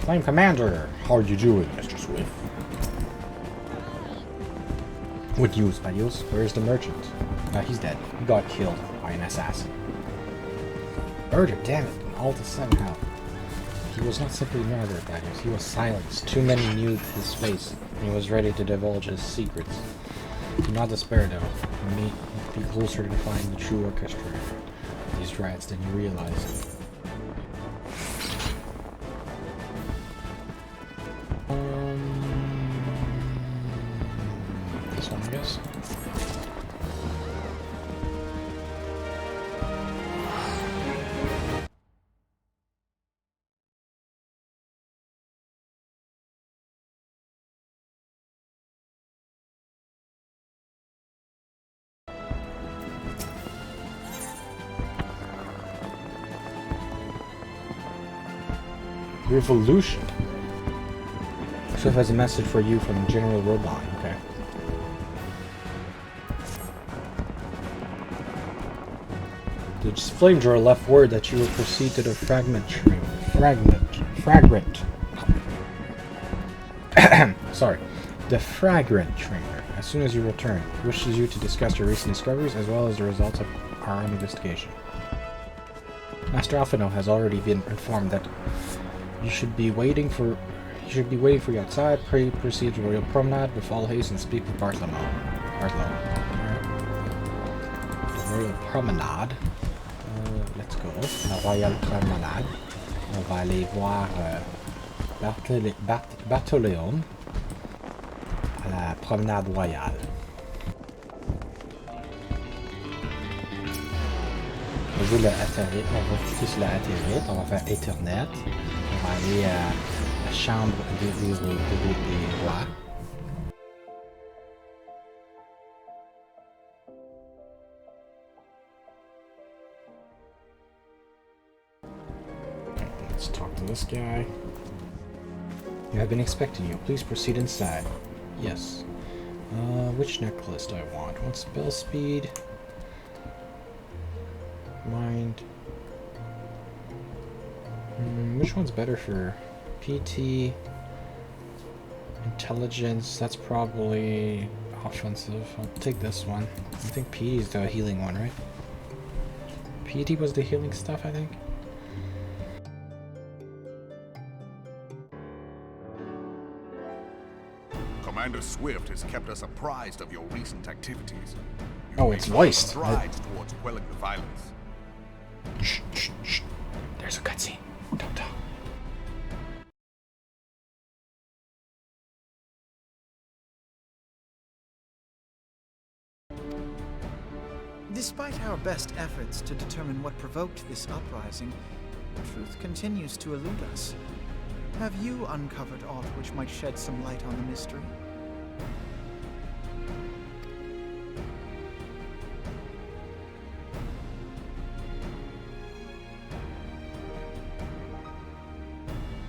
Flame Commander! How are you doing, Mr. Swift? What news, Adios? Where's the merchant? He's dead. He got killed by an assassin. Murdered, damn it. All to 7 health. He was not simply murdered, Adios. He was silenced. Too many knew his face, and he was ready to divulge his secrets. Do not despair, though. You may be closer to finding the true orchestrator of these rats than you realize. This one, I guess. Revolution. Swift has a message for you from General Robot. Okay. The flamethrower left word that you will proceed to the fragment. Sorry. The fragrant chamber. As soon as you return, he wishes you to discuss your recent discoveries as well as the results of our investigation. Master Alphino has already been informed that you should be waiting for you outside. Proceed to Royal Promenade with all haste and speak with Bartholomew. The Royal Promenade. Let's go. La Royal Promenade. On va aller voir Bartholomew à la Promenade Royale. On va cliquer sur la Aether, on va faire Ethernet. On va aller à la chambre des rois. Let's talk to this guy. You have been expecting you. Please proceed inside. Yes. Which necklace do I want? I want spell speed. Mind. Which one's better for PT? Intelligence, that's probably offensive. I'll take this one. I think PT is the healing one, right? PT was the healing stuff, I think. Commander Swift has kept us apprised of your recent activities. Oh, it's voiced. Strides towards quelling the violence. Shh, shh, shh. There's a cutscene. Don't talk. Despite our best efforts to determine what provoked this uprising, truth continues to elude us. Have you uncovered aught which might shed some light on the mystery?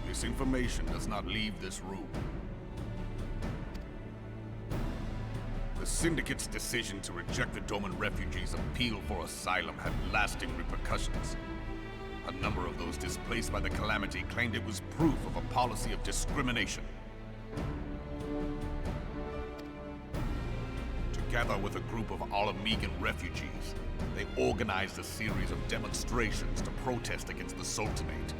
This information does not leave this room. The Syndicate's decision to reject the Doman refugees' appeal for asylum had lasting repercussions. A number of those displaced by the calamity claimed it was proof of a policy of discrimination. Together with a group of Alamegan refugees, they organized a series of demonstrations to protest against the Sultanate.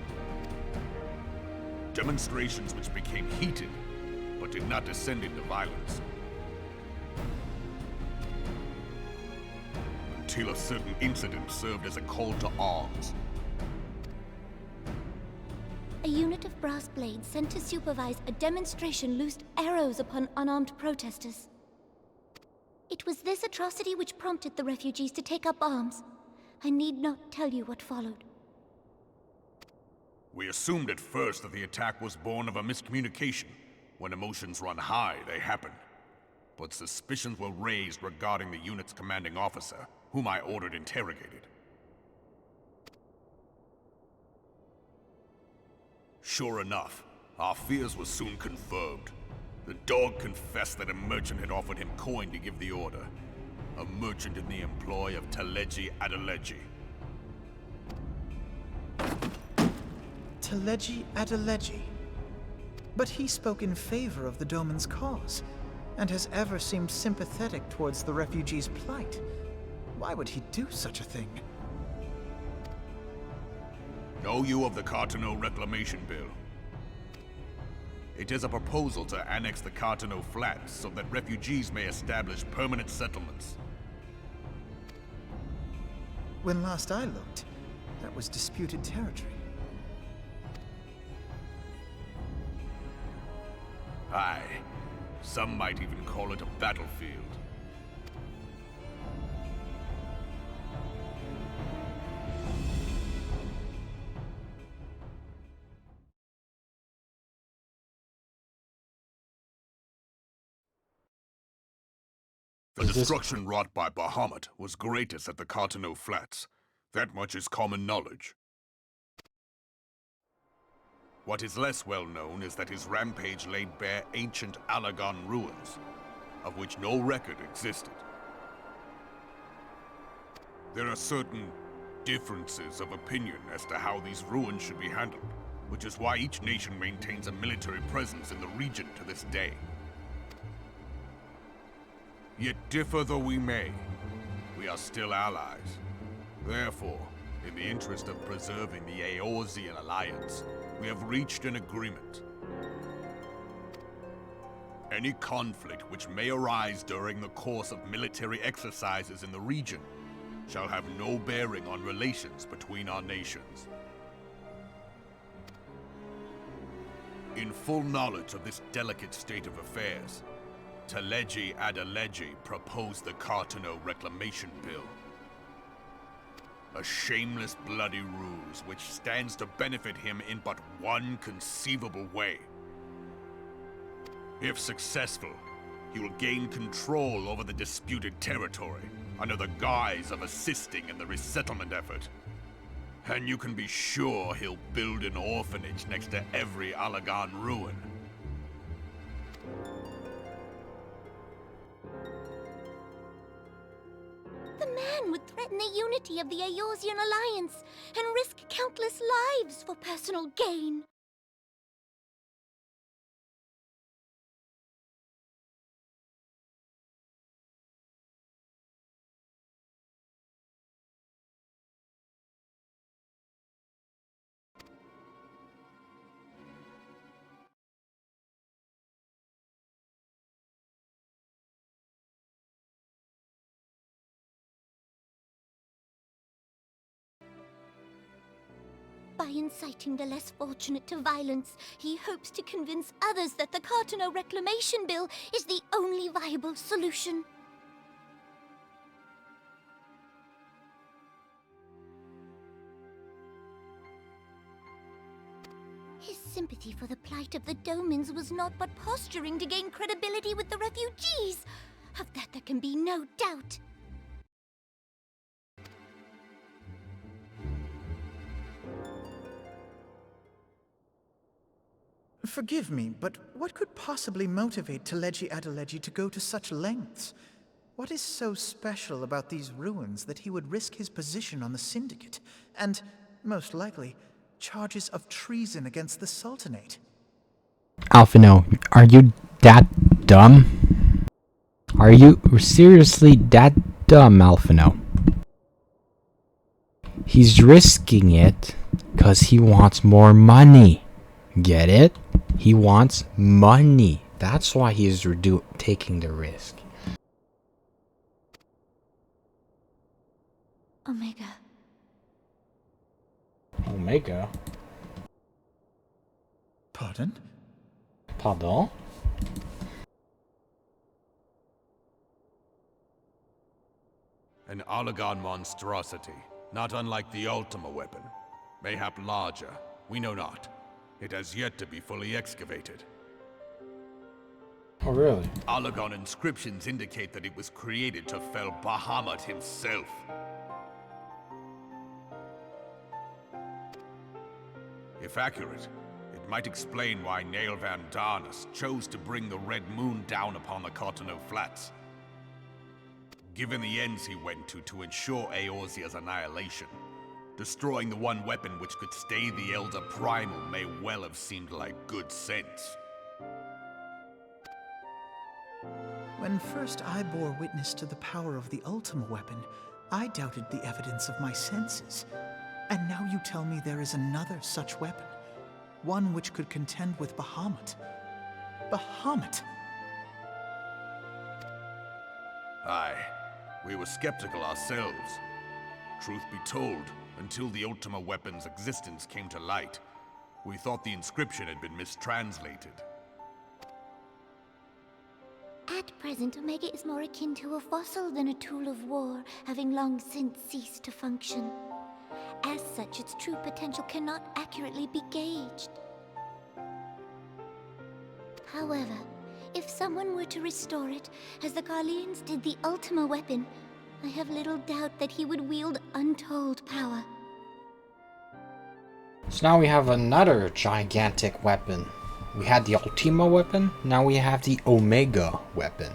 Demonstrations which became heated, but did not descend into violence. Until a certain incident served as a call to arms. A unit of brass blades sent to supervise a demonstration loosed arrows upon unarmed protesters. It was this atrocity which prompted the refugees to take up arms. I need not tell you what followed. We assumed at first that the attack was born of a miscommunication. When emotions run high, they happen. But suspicions were raised regarding the unit's commanding officer, whom I ordered interrogated. Sure enough, our fears were soon confirmed. The dog confessed that a merchant had offered him coin to give the order. A merchant in the employ of Teleji Adeleji. Teleji Adeleji. But he spoke in favor of the Domin's cause, and has ever seemed sympathetic towards the refugees' plight. Why would he do such a thing? Know you of the Cartano Reclamation Bill? It is a proposal to annex the Cartano Flats so that refugees may establish permanent settlements. When last I looked, that was disputed territory. Aye. Some might even call it a battlefield. The destruction wrought by Bahamut was greatest at the Cartano Flats. That much is common knowledge. What is less well known is that his rampage laid bare ancient Allagan ruins, of which no record existed. There are certain differences of opinion as to how these ruins should be handled, which is why each nation maintains a military presence in the region to this day. Yet differ though we may, we are still allies. Therefore, in the interest of preserving the Eorzean alliance, we have reached an agreement. Any conflict which may arise during the course of military exercises in the region shall have no bearing on relations between our nations. In full knowledge of this delicate state of affairs, Teleji Adeleji proposed the Cartano Reclamation Bill. A shameless bloody ruse which stands to benefit him in but one conceivable way. If successful, he will gain control over the disputed territory under the guise of assisting in the resettlement effort. And you can be sure he'll build an orphanage next to every Allagan ruin. The man would threaten the unity of the Eorzean alliance and risk countless lives for personal gain. By inciting the less fortunate to violence, he hopes to convince others that the Cartano Reclamation Bill is the only viable solution. His sympathy for the plight of the Domins was not but posturing to gain credibility with the refugees. Of that there can be no doubt. Forgive me, but what could possibly motivate Teleji Adeleji to go to such lengths? What is so special about these ruins that he would risk his position on the Syndicate, and, most likely, charges of treason against the Sultanate? Alphino, are you that dumb? Are you seriously that dumb, Alphino? He's risking it because he wants more money. Get it? He wants money. That's why he's taking the risk. Omega. Omega? Pardon? Pardon? An Allagan monstrosity, not unlike the Ultima weapon. Mayhap larger, we know not. It has yet to be fully excavated. Oh, really? Allagan inscriptions indicate that it was created to fell Bahamut himself. If accurate, it might explain why Nail Van Darnus chose to bring the Red Moon down upon the Cartano Flats. Given the ends he went to ensure Eorzea's annihilation, destroying the one weapon which could stay the Elder Primal may well have seemed like good sense. When first I bore witness to the power of the Ultima weapon, I doubted the evidence of my senses. And now you tell me there is another such weapon. One which could contend with Bahamut. Bahamut! Aye, we were skeptical ourselves. Truth be told, until the Ultima weapon's existence came to light, we thought the inscription had been mistranslated. At present, Omega is more akin to a fossil than a tool of war, having long since ceased to function. As such, its true potential cannot accurately be gauged. However, if someone were to restore it, as the Carlians did the Ultima weapon, I have little doubt that he would wield untold power. So now we have another gigantic weapon. We had the Ultima weapon, now we have the Omega weapon.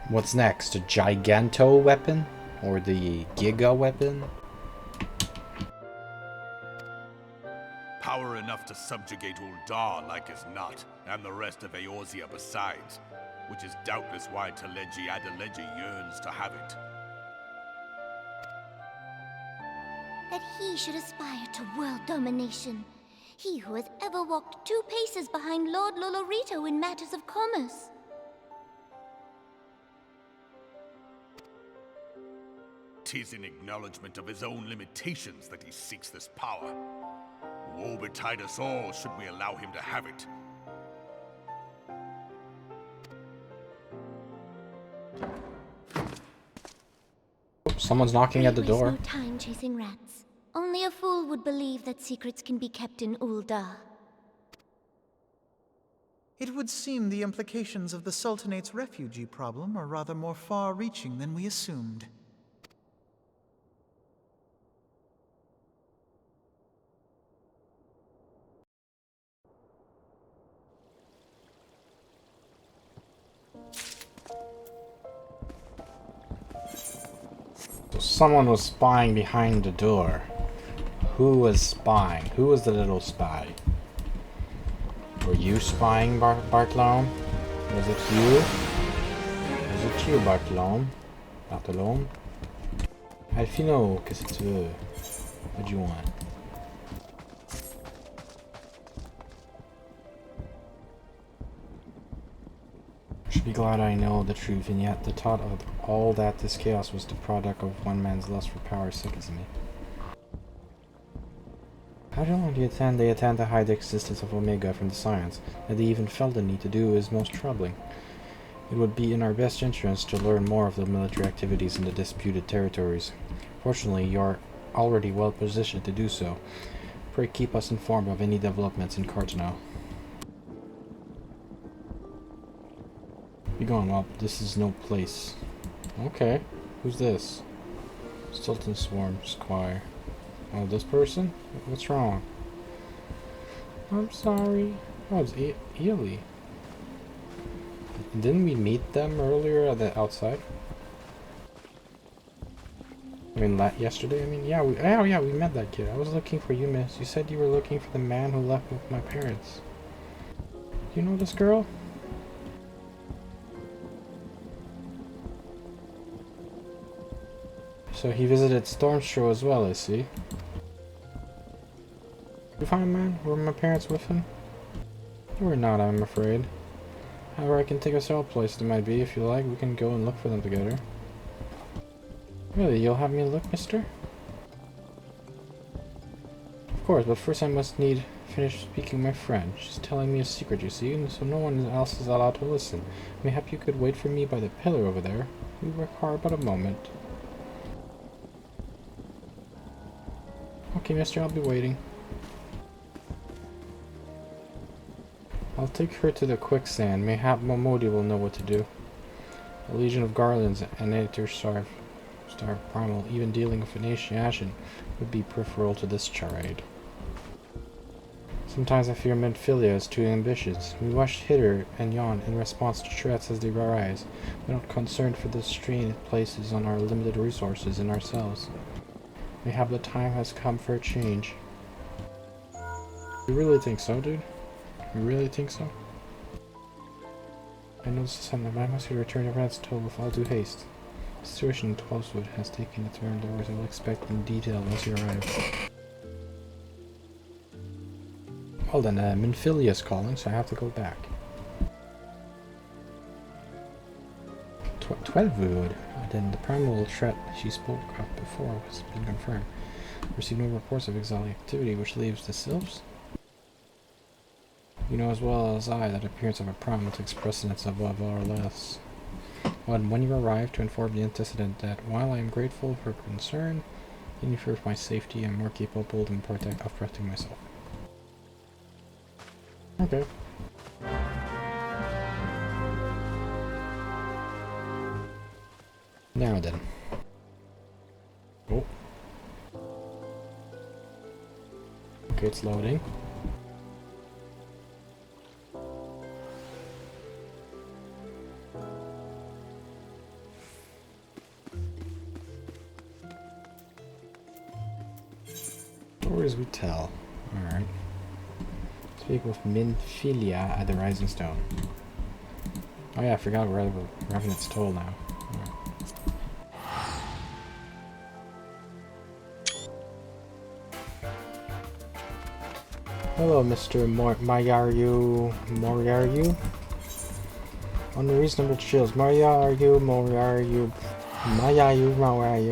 What's next? A Giganto weapon? Or the Giga weapon? Power enough to subjugate Uldar like as not, and the rest of Eorzea besides, which is doubtless why Teleji Adeleji yearns to have it. That he should aspire to world domination. He who has ever walked 2 paces behind Lord Lolorito in matters of commerce. Tis in acknowledgement of his own limitations that he seeks this power. Woe betide us all should we allow him to have it. Someone's knocking at the We waste door. no time chasing rats. Only a fool would believe that secrets can be kept in Uldar. It would seem the implications of the Sultanate's refugee problem are rather more far-reaching than we assumed. So someone was spying behind the door. Who was spying? Who was the little spy? Were you spying, Bartolome? Was it you? Was it you, Bartolome? Bartolome? Alfino, qu'est-ce que tu veux? What do you want? Should be glad I know the truth, and yet the thought of all that this chaos was the product of one man's lust for power sickens me. How long do they attempt to hide the existence of Omega from the Scions? That they even felt the need to do is most troubling. It would be in our best interest to learn more of the military activities in the disputed territories. Fortunately, you are already well positioned to do so. Pray keep us informed of any developments in Cartano. Be gone, well, this is no place. Okay, who's this? Sultan Swarm's choir. Oh, this person? What's wrong? I'm sorry. Oh, it's Ely. Didn't we meet them earlier at the outside? I mean, yesterday? I mean, yeah, we met that kid. I was looking for you, miss. You said you were looking for the man who left with my parents. Do you know this girl? So he visited Stormstrow as well, I see. You find man? Were my parents with him? You were not, I'm afraid. However, I can take us all places they might be. If you like, we can go and look for them together. Really, you'll have me look, mister? Of course, but first I must finish speaking my friend. She's telling me a secret, you see, and so no one else is allowed to listen. Mayhap you could wait for me by the pillar over there. We require but a moment. Okay, mister, I'll be waiting. I'll take her to the quicksand. Mayhap Momodi will know what to do. A legion of garlands and Aether starved primal, even dealing with initiation, would be preferable to this charade. Sometimes I fear Menphilia is too ambitious. We rush hither and yon in response to threats as they arise. We're not concerned for the strain it places on our limited resources and ourselves. Mayhap the time has come for a change. You really think so, dude? You really think so? I noticed something, but I must return to Red's Toe with all due haste. The situation in Twelvewood has taken a turn towards I will expect in detail once you arrive. Well then, Minfilia's calling, so I have to go back. Twelvewood. Then the primal threat she spoke of before has been confirmed. Received no reports of exotic activity, which leaves the sylphs. You know as well as I that the appearance of a primal takes precedence above all else. When you arrive to inform the antecedent that while I am grateful for concern, in fear of my safety, I am more capable of protecting myself. Okay. Now then. Oh. Okay, it's loading. Stories we tell. Alright. Speak with Minfilia at the Rising Stone. Oh yeah, I forgot we're Revenant's Toll now. Right. Hello, Mr. Moriarty. Unreasonable chills. Moriarty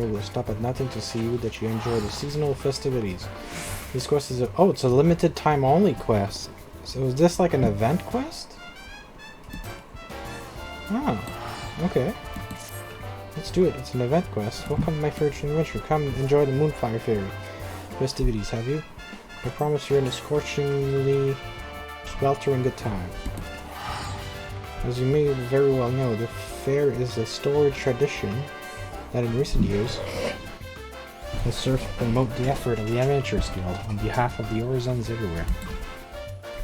will stop at nothing to see that you enjoy the seasonal festivities. This quest is it's a limited time only quest. So is this like an event quest? Oh, okay. Let's do it. It's an event quest. Welcome to my first adventure. Come enjoy the Moonfire Fairy festivities, have you? I promise you're in a scorchingly sweltering good time. As you may very well know, the fair is a storied tradition that in recent years has served to promote the effort of the Adventurers Guild on behalf of the Orizons everywhere.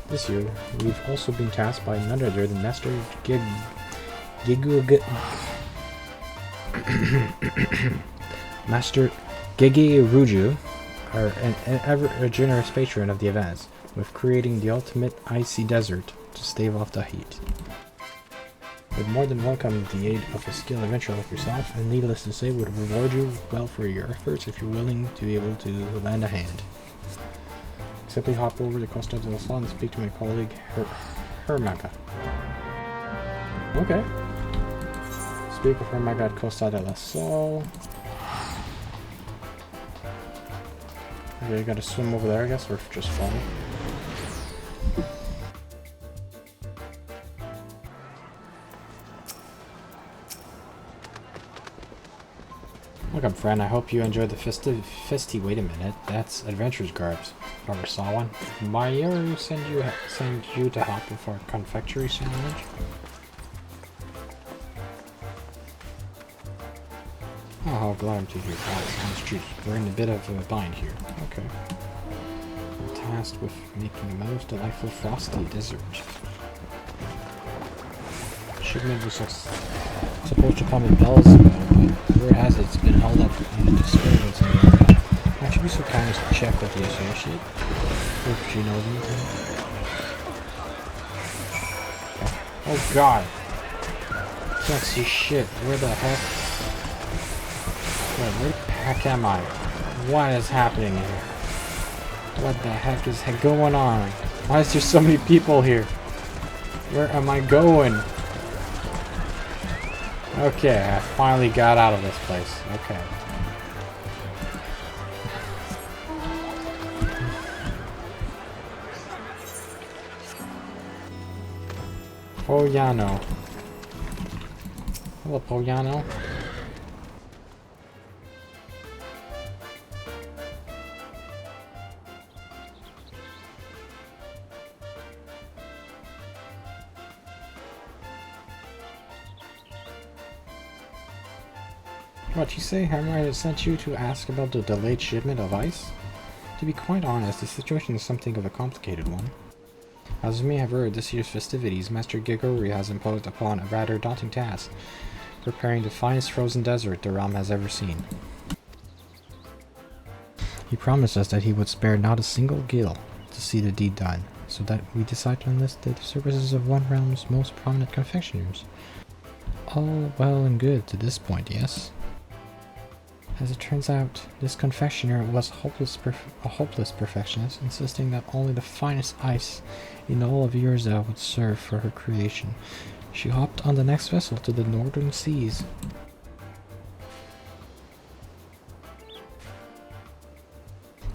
This year, we've also been tasked by none other than Master Master Gigi Ruju, an ever generous patron of the events, with creating the ultimate icy desert to stave off the heat. Would more than welcome the aid of a skilled adventurer like yourself, and needless to say would reward you well for your efforts if you're willing to be able to lend a hand. Simply hop over to Costa del Sol and speak to my colleague Hermaga. Okay. Speak with Hermaga at Costa del Sol. Okay, gotta swim over there, I guess, or just fall. Welcome, friend. I hope you enjoyed the festy. Wait a minute, that's Adventurer's Garbs. Never saw one. Mario send you to help with our confectionery sandwich? Oh, how glad to hear that. Sounds juice. We're in a bit of a bind here. Okay. I'm tasked with making the most delightful frosty dessert. Shipment was supposed to come in bells ago, but word has it it's been held up in a disturbance in the area. Might you be so kind as to check with the associate? If she knows anything. Oh god! Can't see shit. Where the heck? Wait, where the heck am I? What is happening here? What the heck is going on? Why is there so many people here? Where am I going? Okay, I finally got out of this place. Okay. Poyano. Hello, Poyano. What, you say Hammer sent you to ask about the delayed shipment of ice? To be quite honest, the situation is something of a complicated one. As you may have heard, this year's festivities, Master Gigori has imposed upon a rather daunting task, preparing the finest frozen desert the realm has ever seen. He promised us that he would spare not a single gil to see the deed done, so that we decide to enlist the services of one realm's most prominent confectioners. All well and good to this point, yes? As it turns out, this confectioner was a hopeless perfectionist, insisting that only the finest ice in all of Urza would serve for her creation. She hopped on the next vessel to the northern seas.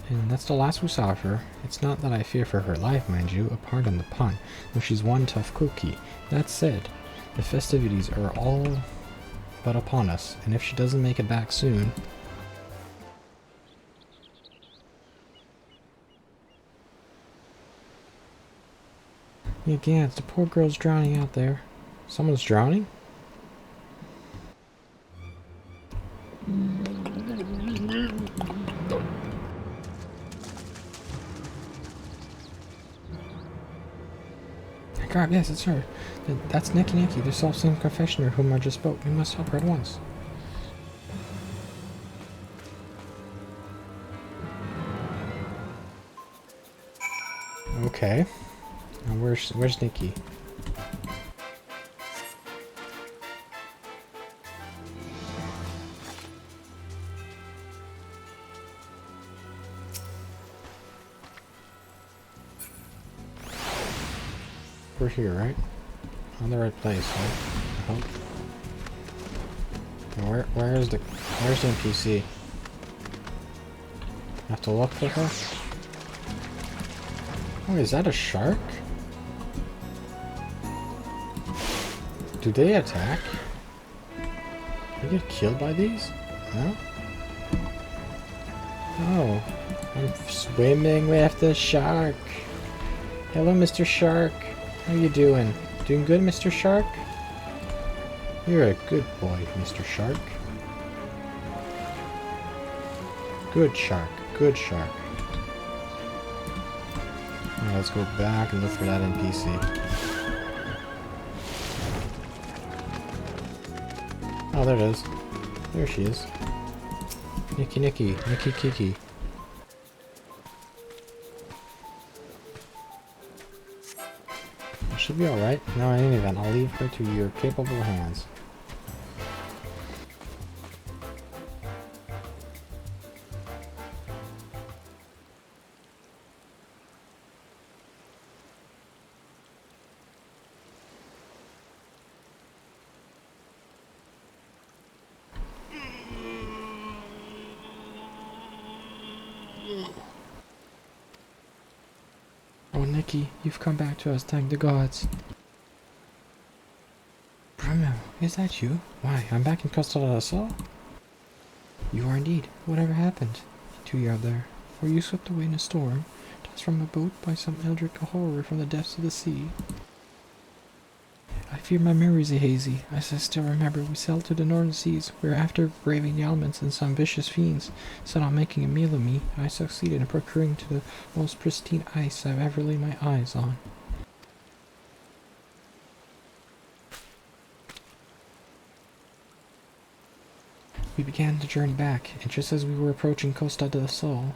And that's the last we saw of her. It's not that I fear for her life, mind you, pardon the pun, though she's one tough cookie. That said, the festivities are all but upon us, and if she doesn't make it back soon... Yeah, Gantz, the poor girl's drowning out there. Someone's drowning? God, yes, it's her. That's Nikki, the self-same confectioner whom I just spoke. We must help her at once. Okay. Now where's Nikki? We're here, right? On the right place, right? I hope. Now where's the NPC? I have to look for her? Oh, is that a shark? Do they attack? Do I get killed by these? No? Oh, I'm swimming with the shark. Hello, Mr. Shark. How you doing? Doing good, Mr. Shark? You're a good boy, Mr. Shark. Good shark. Good shark. Now let's go back and look for that NPC. Oh, there it is. There she is. Nikki Kiki. Should be alright. No, in any event, I'll leave her to your capable hands. Oh, Nikki, you've come back to us, thank the gods. Ramu, is that you? Why, I'm back in Costa del Sol? You are indeed. Whatever happened to you out there? Were you swept away in a storm, tossed from a boat by some eldritch horror from the depths of the sea? I fear my memories are hazy, as I still remember we sailed to the northern seas, where after braving the elements and some vicious fiends set on making a meal of me, I succeeded in procuring to the most pristine ice I've ever laid my eyes on. We began the journey back, and just as we were approaching Costa del Sol,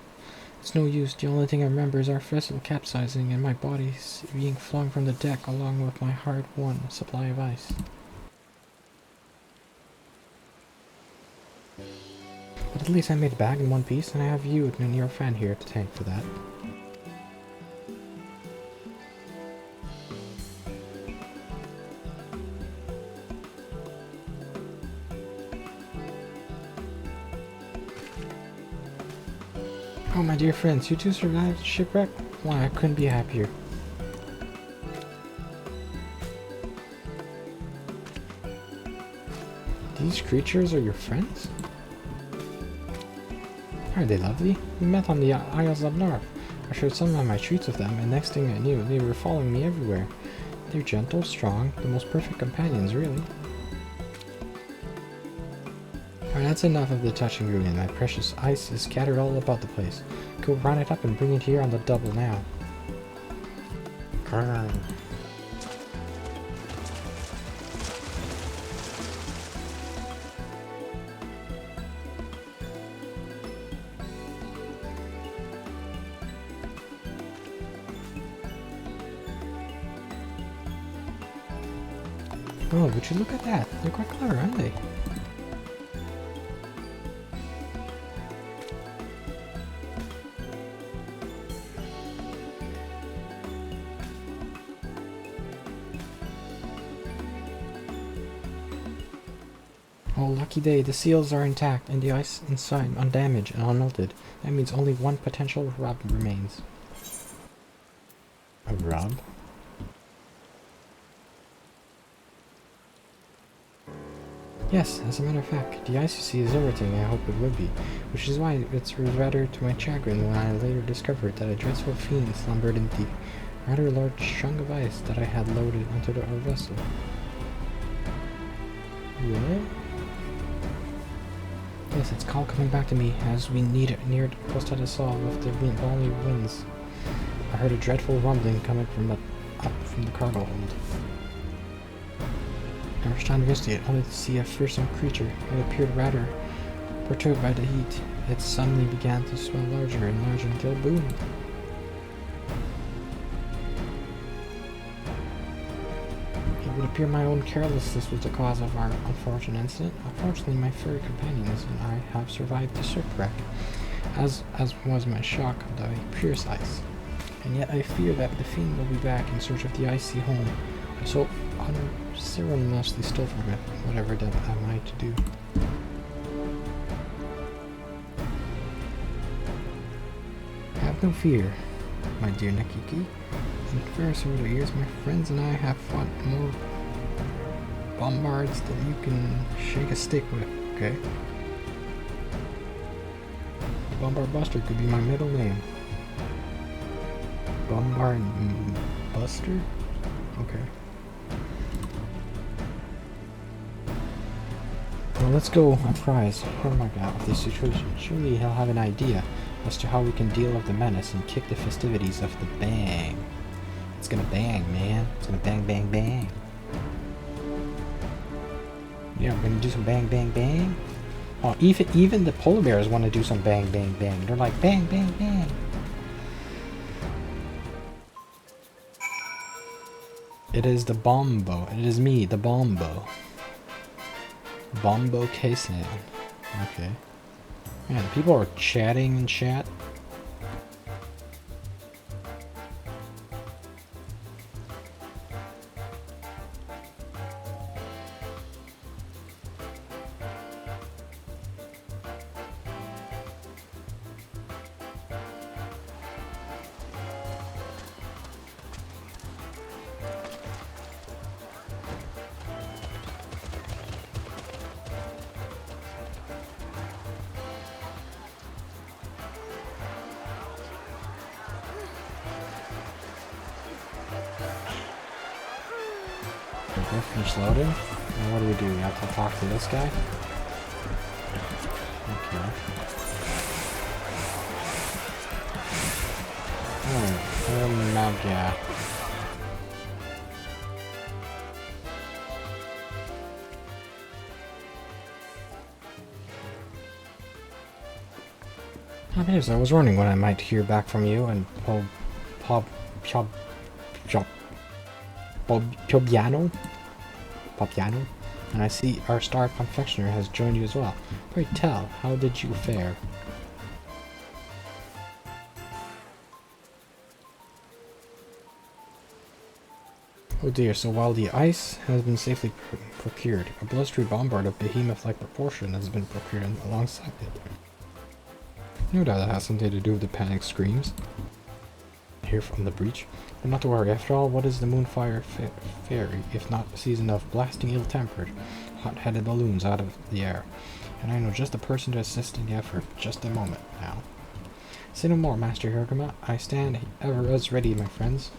it's no use, the only thing I remember is our vessel capsizing and my body being flung from the deck along with my hard-won supply of ice. But at least I made it back in one piece, and I have you and your friend here to thank for that. Oh, my dear friends, you two survived the shipwreck? Why, I couldn't be happier. These creatures are your friends? Are they lovely? We met on the Isles up north. I shared some of my treats with them, and next thing I knew, they were following me everywhere. They're gentle, strong, the most perfect companions, really. Alright, that's enough of the touching ruin. My precious ice is scattered all about the place. Go round it up and bring it here on the double now. Grrr. Oh, would you look at that? They're quite clever, aren't they? Oh, lucky day. The seals are intact and the ice inside undamaged and unmelted. That means only one potential rub remains. A rub? Yes, as a matter of fact, the ice you see is everything I hoped it would be, which is why it's rather to my chagrin when I later discovered that a dreadful fiend slumbered in the rather large chunk of ice that I had loaded onto our vessel. What? Yes, it's all coming back to me as we neared Costa del Sol with the balmy winds. I heard a dreadful rumbling coming up from the cargo hold. I rushed to investigate, only to see a fearsome creature. It appeared rather perturbed by the heat. It suddenly began to swell larger and larger until it boomed. It would appear my own carelessness was the cause of our unfortunate incident. Unfortunately, my furry companions and I have survived the shipwreck, as was my shock of the pure ice. And yet I fear that the fiend will be back in search of the icy home so unceremoniously stole from it, whatever that I might do. Have no fear, my dear Nakiki. In various over the years, my friends and I have fought more bombards than you can shake a stick with, okay? Bombard Buster could be my middle name. Bombard Buster? Okay. Well, let's go apprise Hormaga of the situation. Surely he'll have an idea as to how we can deal with the menace and kick the festivities of the bang. It's gonna bang, man. It's gonna bang, bang, bang. Yeah, we're gonna do some bang, bang, bang. Oh, even the polar bears want to do some bang, bang, bang. They're like, bang, bang, bang. It is the Bombo. It is me, the Bombo. Bombo K-San. Okay. Man, people are chatting in chat. Okay, finish loading. Now what do? We have to talk to this guy? Okay. Oh my god. I was wondering when I might hear back from you and Popiano, and I see our star confectioner has joined you as well. Pray tell, how did you fare? Oh dear, so while the ice has been safely procured, a blustery bombard of behemoth-like proportion has been procured alongside it. No doubt that has something to do with the panic screams here from the breach. But not to worry, after all, what is the Moonfire Fairy, if not a season of blasting ill-tempered, hot-headed balloons out of the air? And I know just the person to assist in the effort. Just a moment, now. Say no more, Master Hiragama. I stand ever as ready, my friends.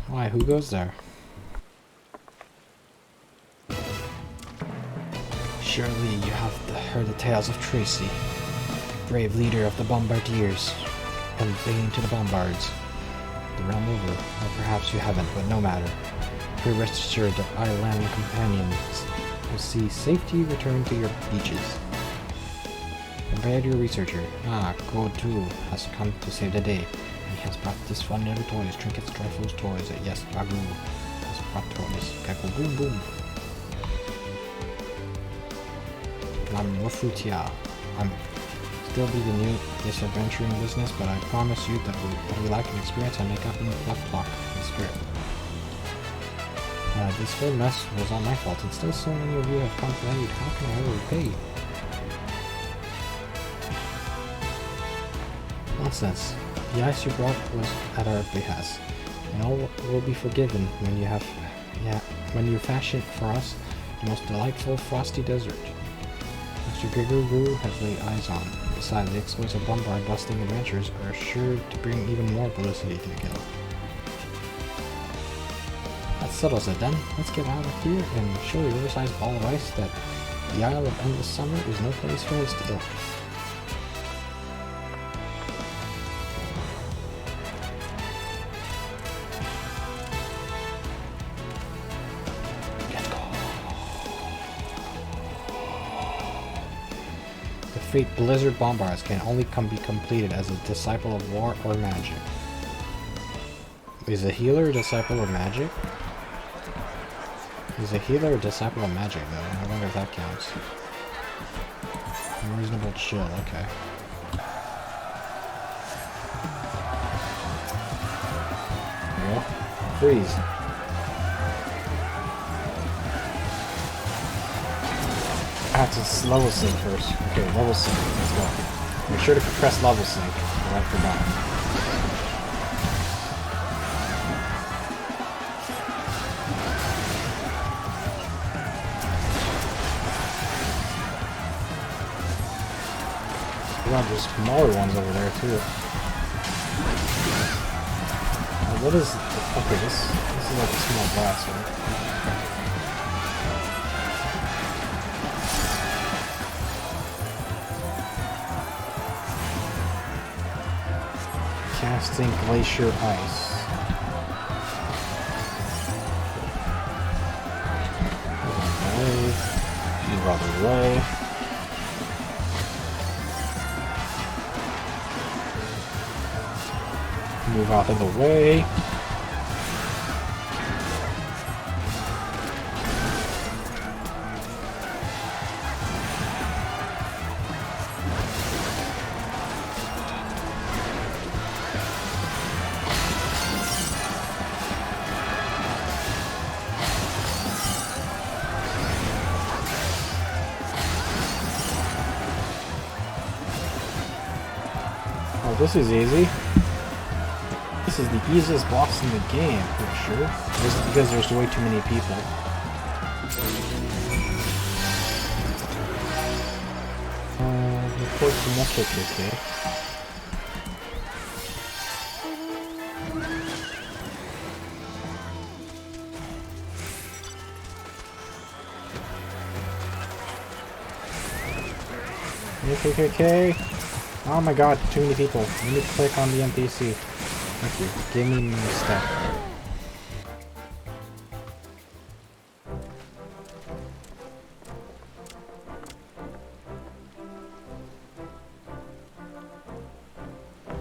Why, who goes there? Surely you have heard the tales of Tracy, brave leader of the Bombardiers, and bringing to the Bombards the realm over. Or perhaps you haven't, but no matter. Pray rest assured that I, land companions, will see safety return to your beaches. Prepare your researcher. Go too has come to save the day, and he has brought this fun little toys, trinkets, trifles, toys. Yes, Ramu has Ratonis. Gecko boom boom. Lamufutia. I'm still be the new this adventuring business, but I promise you that we lack in experience and make up in the pluck in spirit. This whole mess was all my fault, and still so many of you have come to aid. How can I ever repay you? Nonsense. The ice you brought was at our behest, and all will be forgiven when you fashion for us the most delightful frosty desert. Mr. Giguru has laid eyes on. Besides, the exploits of bombard busting adventures are sure to bring even more publicity to the guild. That settles it then. Let's get out of here and show the oversized ball of ice that the Isle of Endless Summer is no place for us to go. The Fate Blizzard Bombards can only be completed as a disciple of war or magic. Is a healer a disciple of magic? He's a healer or disciple of magic, though. I wonder if that counts. Reasonable chill, okay. There we go. Freeze. I have to level sync first. Okay, level sync. Let's go. Make sure to press level sync. Oh, I forgot. There's smaller ones over there too. What is? Okay, this is like a small glass, right? Casting glacier ice. Move out of the way. Move out of the way. Oh, this is easy. This is the easiest boss in the game, for sure. This is because there's way too many people. Report to KKK. KKK. Oh my god, too many people. Let me click on the NPC. Thank you. Give me my stuff.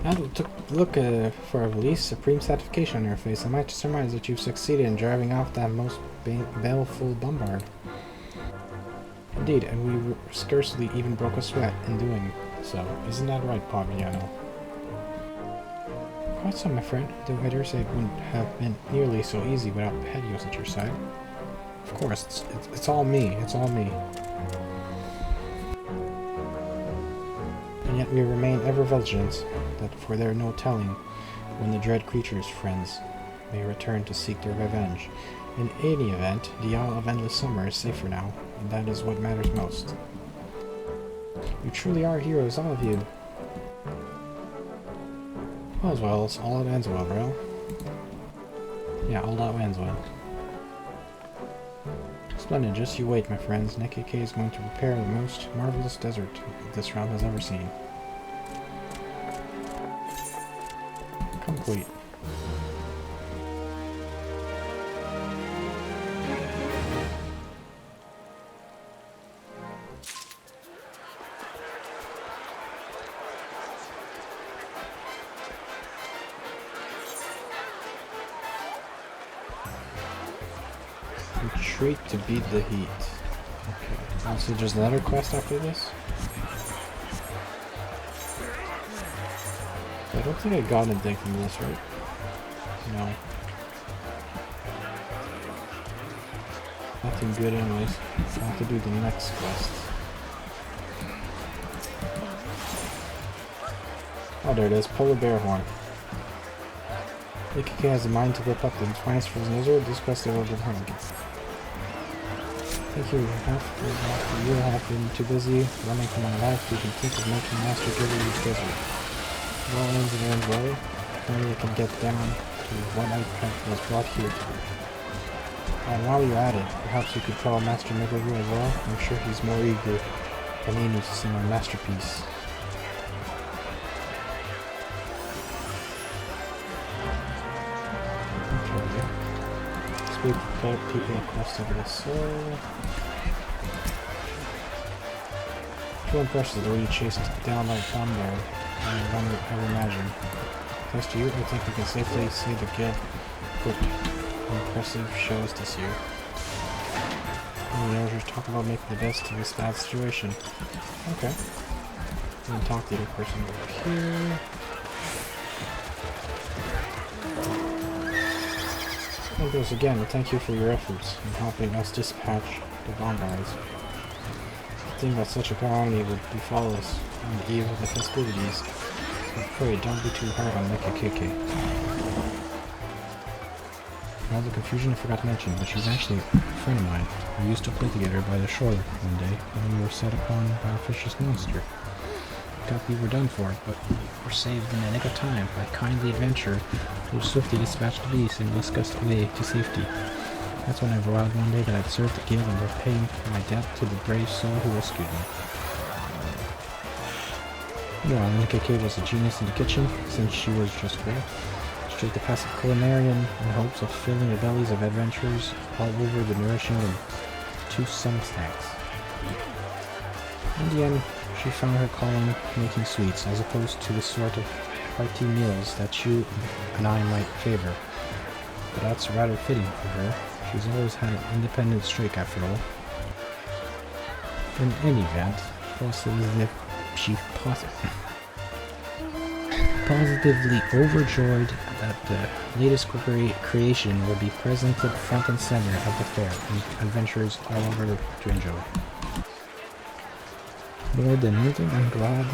And look for at least supreme satisfaction on your face. I might surmise that you've succeeded in driving off that most baleful bombard. Indeed, and we scarcely even broke a sweat in doing so. Isn't that right, Paviano? Quite so, my friend. Though I dare say it wouldn't have been nearly so easy without Helios at your side. Of course, it's all me. It's all me. And yet we remain ever vigilant, that for there no telling when the dread creature's friends may return to seek their revenge. In any event, the Isle of Endless Summer is safer now, and that is what matters most. You truly are heroes, all of you. All's well, all that ends well, bro. Yeah, all that ends well. Splendid, just you wait, my friends. NKK is going to prepare the most marvelous desert this realm has ever seen. Complete. Retreat to beat the heat. Okay. Oh, so there's another quest after this? I don't think I got anything from this, right? No. Nothing good anyways. I'll have to do the next quest. Oh, there it is. Polar bear horn. AKK has a mind to whip up the finest frozen lizard. This quest will be hard against. Thank you. You have been too busy running for my life. We can think of making Master Giver each desert. Well ends and ends well. Only I can get down to what I was brought here to. And while you're at it, perhaps you could call Master Megaru as well. I'm sure he's more eager than any to see my masterpiece. Okay. Speak people across over the soul. Too impressive the way you chased down that combo. I would ever imagine. Thanks to you, I think we can safely say the guild put impressive shows this year. The elders talk about making the best of this bad situation. Okay. I'm gonna talk to the other person over here. There goes again. Thank you for your efforts in helping us dispatch the bombards. The thing that such a calamity would befall us on the eve of the festivities. But pray, don't be too hard on Keke. All the confusion I forgot to mention, but she's actually a friend of mine. We used to play together by the shore one day when we were set upon by a vicious monster. Thought we were done for, but we were saved in the nick of time by a kindly adventurer who swiftly dispatched the beast and whisked us away to safety. That's when I vowed one day that I'd serve the guild and repay my debt to the brave soul who rescued me. Yeah, Nkk was a genius in the kitchen, since she was just great. Straight the passive culinarian in hopes of filling the bellies of adventurers all over the nourishing and toothsome snacks. In the end, she found her calling making sweets, as opposed to the sort of hearty meals that you and I might favor. But that's rather fitting for her. She's always had an independent streak after all. In any event, she positively overjoyed that the latest creation will be presented front and center of the fair, and adventurers all over to enjoy. More than anything, I'm glad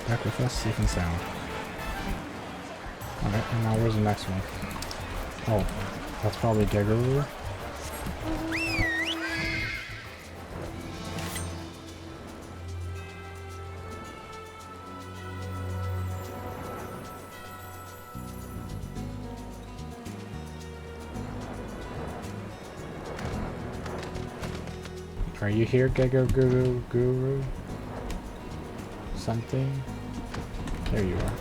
back with us safe and sound. Alright, and now where's the next one? Oh, that's probably Geguru. Are you here, Guru? Something? There you are.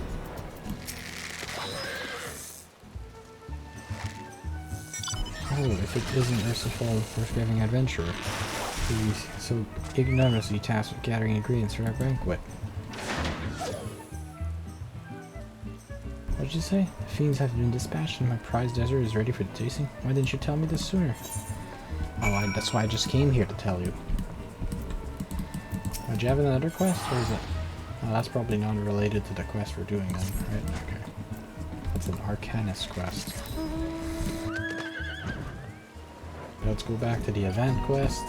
Oh, if it isn't merciful and forgiving adventurer, he's so ignominiously tasked with gathering ingredients for our banquet. What did you say? The fiends have been dispatched and my prized desert is ready for the tasting? Why didn't you tell me this sooner? Oh, that's why I just came here to tell you. Do you have another quest, or is it? Oh, that's probably not related to the quest we're doing then, right? Okay. That's an Arcanist quest. Let's go back to the event quest.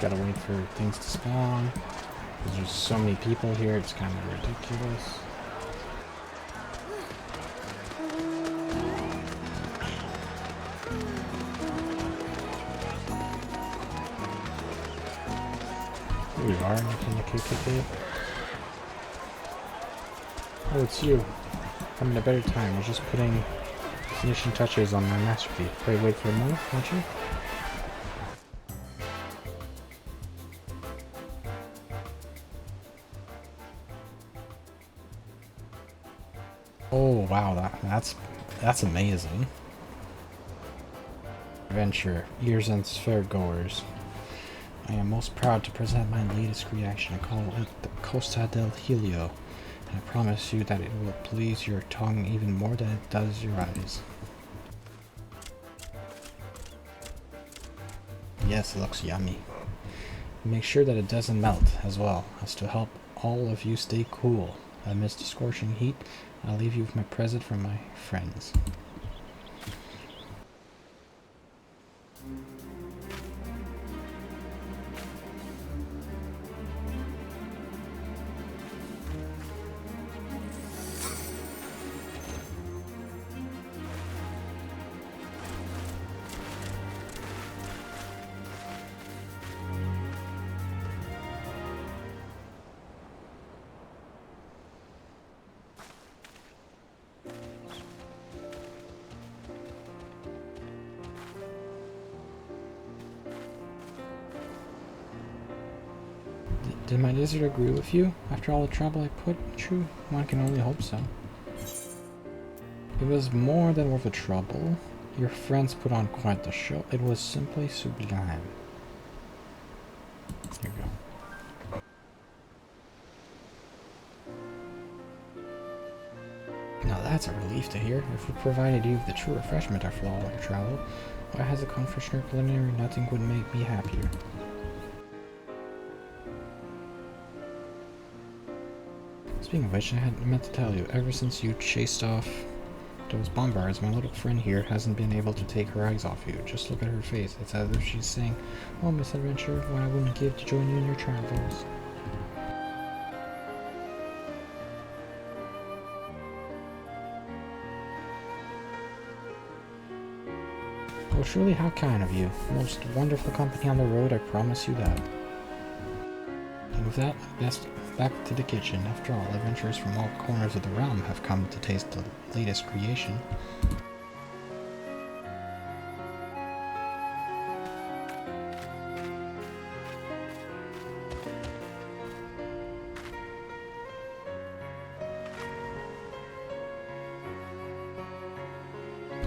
Gotta wait for things to spawn. There's so many people here, it's kind of ridiculous. Here we are, in the KKK. Oh, it's you. Having a better time. I was just putting finishing touches on my masterpiece. Pray wait for a moment, won't you? Oh wow, that's amazing. adventurer, ears and fairgoers. I am most proud to present my latest creation. I call it the Costa del Helio, and I promise you that it will please your tongue even more than it does your eyes. Yes, it looks yummy. Make sure that it doesn't melt as well, as to help all of you stay cool amidst the scorching heat. I'll leave you with my present from my friends. Did my lizard agree with you? After all the trouble I put through, one can only hope so. It was more than worth the trouble. Your friends put on quite the show. It was simply sublime. Here you go. Now that's a relief to hear. If we provided you with the true refreshment after all your travel, why has a confessional culinary nothing would make me happier? Speaking of which, I had meant to tell you, ever since you chased off those bombards, my little friend here hasn't been able to take her eyes off you. Just look at her face. It's as if she's saying, "Oh, Miss Adventure, what I wouldn't give to join you in your travels." Well, surely how kind of you. Most wonderful company on the road, I promise you that. And with that, best back to the kitchen. After all, adventurers from all corners of the realm have come to taste the latest creation.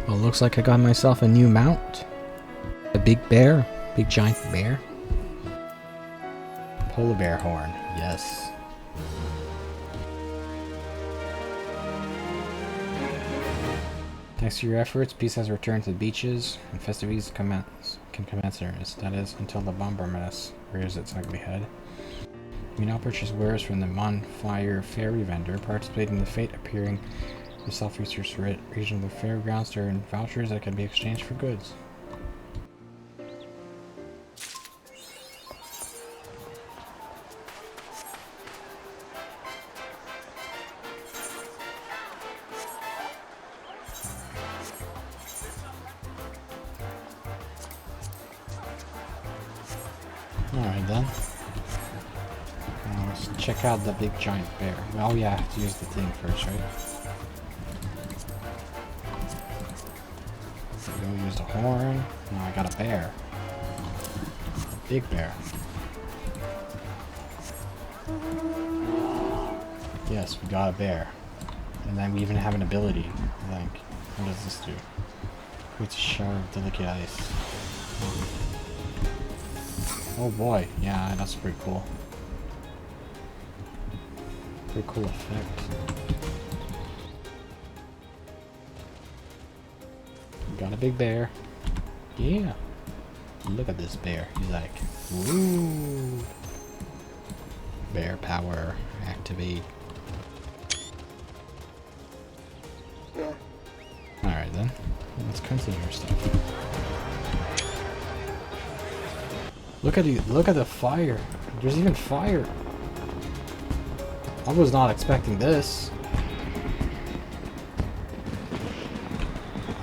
Well, looks like I got myself a new mount. A big bear. Big giant bear. Polar bear horn. Yes. Thanks to your efforts, peace has returned to the beaches, and festivities can commence in earnest. That is, until the bomber menace rears its ugly head. You now purchase wares from the Bonfire Ferry vendor, participating in the fate appearing in the southeastern region of the fairgrounds. There are vouchers that can be exchanged for goods. Alright then. Let's check out the big giant bear. Oh yeah, I have to use the thing first, right? So go use the horn. Now I got a bear. A big bear. Yes, we got a bear. And then we even have an ability, I think. What does this do? Creates a shower of delicate ice. Oh boy, yeah, that's pretty cool. Pretty cool effect. We got a big bear. Yeah. Look at this bear. He's like, ooh. Bear power. Activate. Alright then. Let's continue our stuff. Look at the fire. There's even fire. I was not expecting this.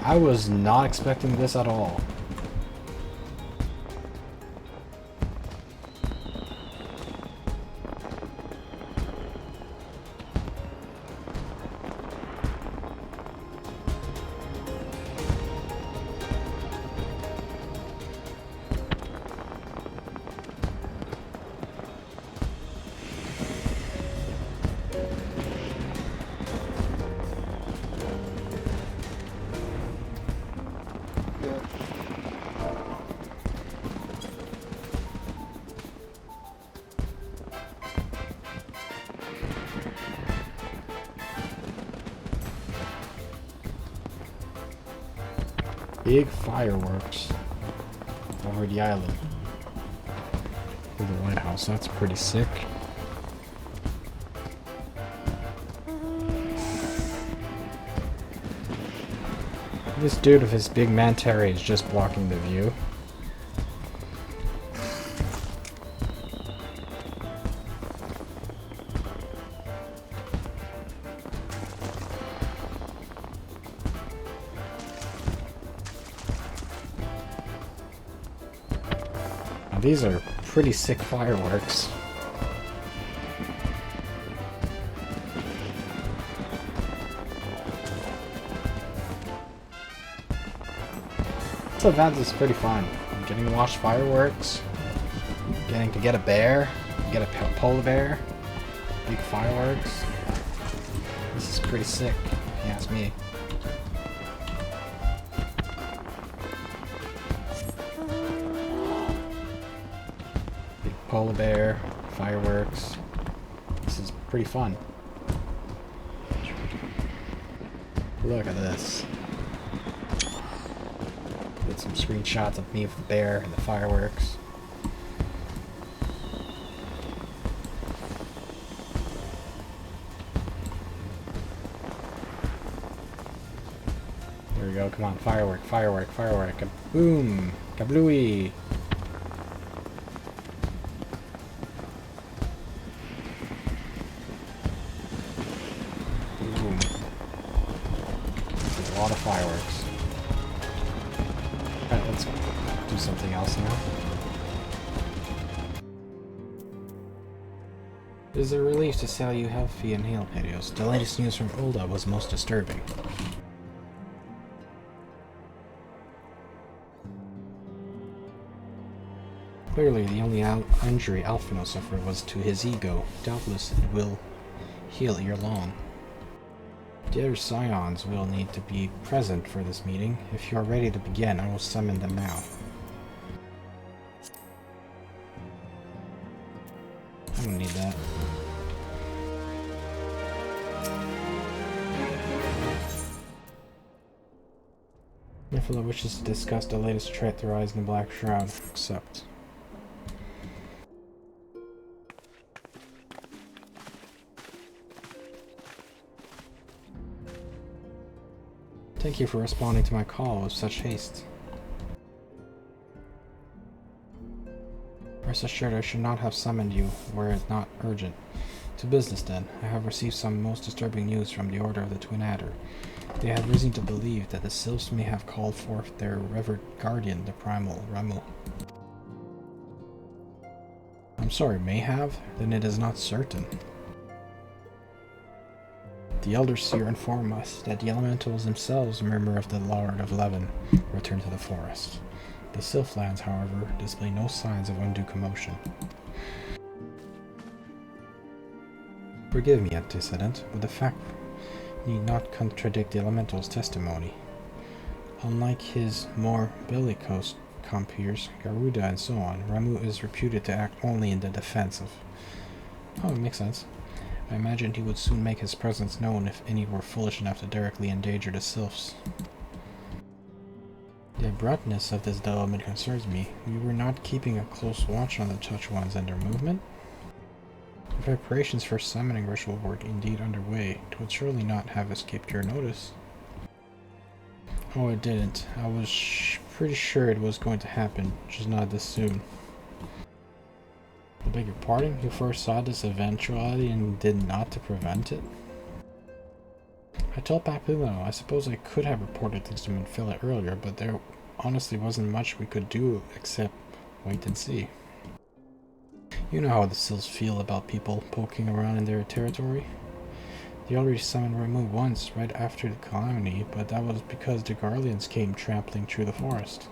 I was not expecting this at all. big fireworks over the island. The White House, that's pretty sick. This dude with his big manta ray is just blocking the view. Now, these are pretty sick fireworks. This event is pretty fun. I'm getting to watch fireworks, getting to get a bear, get a polar bear, big fireworks. This is pretty sick, if you ask me. Big polar bear, fireworks. This is pretty fun. Look at this. Get some screenshots of me with the bear and the fireworks. There we go, come on, firework, firework, firework, kaboom, kablooey. Boom. There's a lot of fireworks. Alright, let's do something else now. It is a relief to sell you healthy and heal videos. The latest news from Ulda was most disturbing. Clearly, the only injury Alphino suffered was to his ego. Doubtless it will heal ere long. The other Scions will need to be present for this meeting. If you are ready to begin, I will summon them now. I don't need that. Nephilim wishes to discuss the latest threat to rise in the Black Shroud. Accept. Thank you for responding to my call with such haste. Rest assured I should not have summoned you were it not urgent. To business then. I have received some most disturbing news from the Order of the Twin Adder. They have reason to believe that the Sylphs may have called forth their revered guardian, the primal, Ramu. I'm sorry, may have? Then it is not certain. The Elder Seer inform us that the elementals themselves murmur of the Lord of Levin return to the forest. The Sylphlands, however, display no signs of undue commotion. Forgive me, antecedent, but the fact need not contradict the elemental's testimony. Unlike his more bellicose compeers, Garuda and so on, Ramu is reputed to act only in the defense of... Oh, it makes sense. I imagined he would soon make his presence known if any were foolish enough to directly endanger the Sylphs. The abruptness of this development concerns me. We were not keeping a close watch on the Touch Ones and their movement. The preparations for summoning ritual were indeed underway. It would surely not have escaped your notice. Oh, it didn't. I was pretty sure it was going to happen, just not this soon. I beg your pardon? You foresaw this eventuality and did not to prevent it? I told Papillo I suppose I could have reported things to Manfilla earlier, but there honestly wasn't much we could do except wait and see. You know how the Sylphs feel about people poking around in their territory. They already summoned Ramu once, right after the calamity, but that was because the Garleans came trampling through the forest.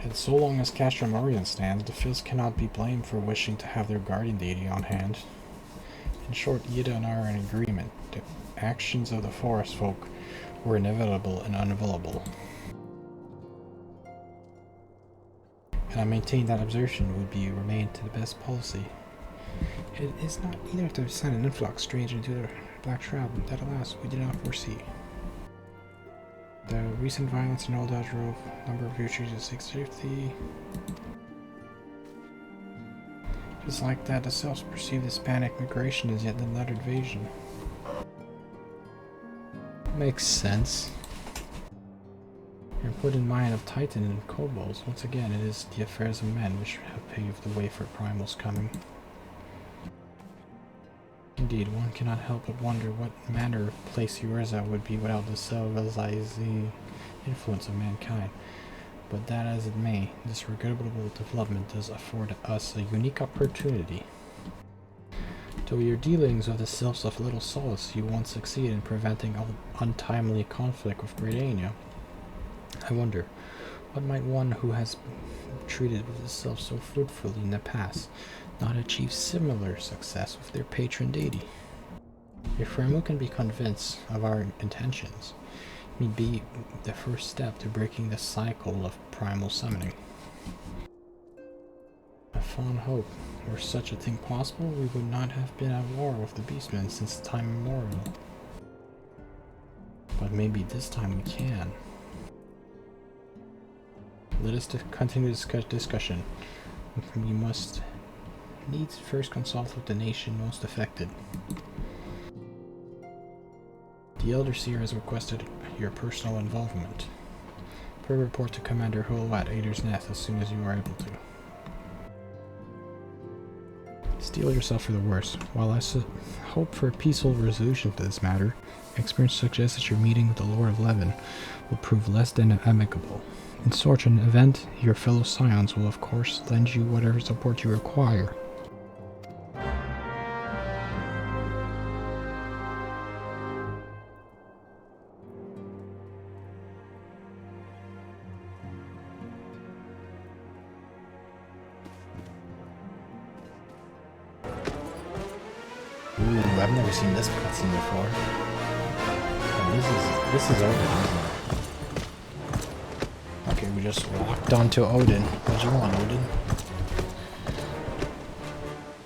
And so long as Cactuar Morian stands, the Fils cannot be blamed for wishing to have their guardian deity on hand. In short, Yida and I are in agreement. The actions of the forest folk were inevitable and unavoidable. And I maintain that observation would remain to the best policy. It is not either to send an influx strange into the Black Shroud that alas we did not foresee. The recent violence in Oldal drove number of refugees to 650. Just like that, the Celts perceive this panic migration as yet another invasion. Makes sense. You're put in mind of Titan and Kobolds. Once again, it is the affairs of men which have paved the way for Primals coming. Indeed, one cannot help but wonder what manner of place Urza would be without the civilizing influence of mankind. But that as it may, this regrettable development does afford us a unique opportunity. Though your dealings with the Sylphs of little solace, you once succeeded in preventing untimely conflict with Gridania. I wonder, what might one who has treated with the Sylphs so fruitfully in the past not achieve similar success with their patron deity? If Ramu can be convinced of our intentions, it may be the first step to breaking the cycle of primal summoning. A fond hope. Were such a thing possible, we would not have been at war with the Beastmen since time immemorial. But maybe this time we can. Let us continue this discussion. We must needs first consult with the nation most affected. The Elder Seer has requested your personal involvement. Per report to Commander Hull at Aether's Nest as soon as you are able to. Steel yourself for the worst. While I hope for a peaceful resolution to this matter, experience suggests that your meeting with the Lord of Levin will prove less than amicable. In such an event, your fellow Scions will of course lend you whatever support you require. Ooh, I've never seen this cutscene before. And this is Odin, isn't it? Okay, we just walked onto Odin. What do you want, Odin?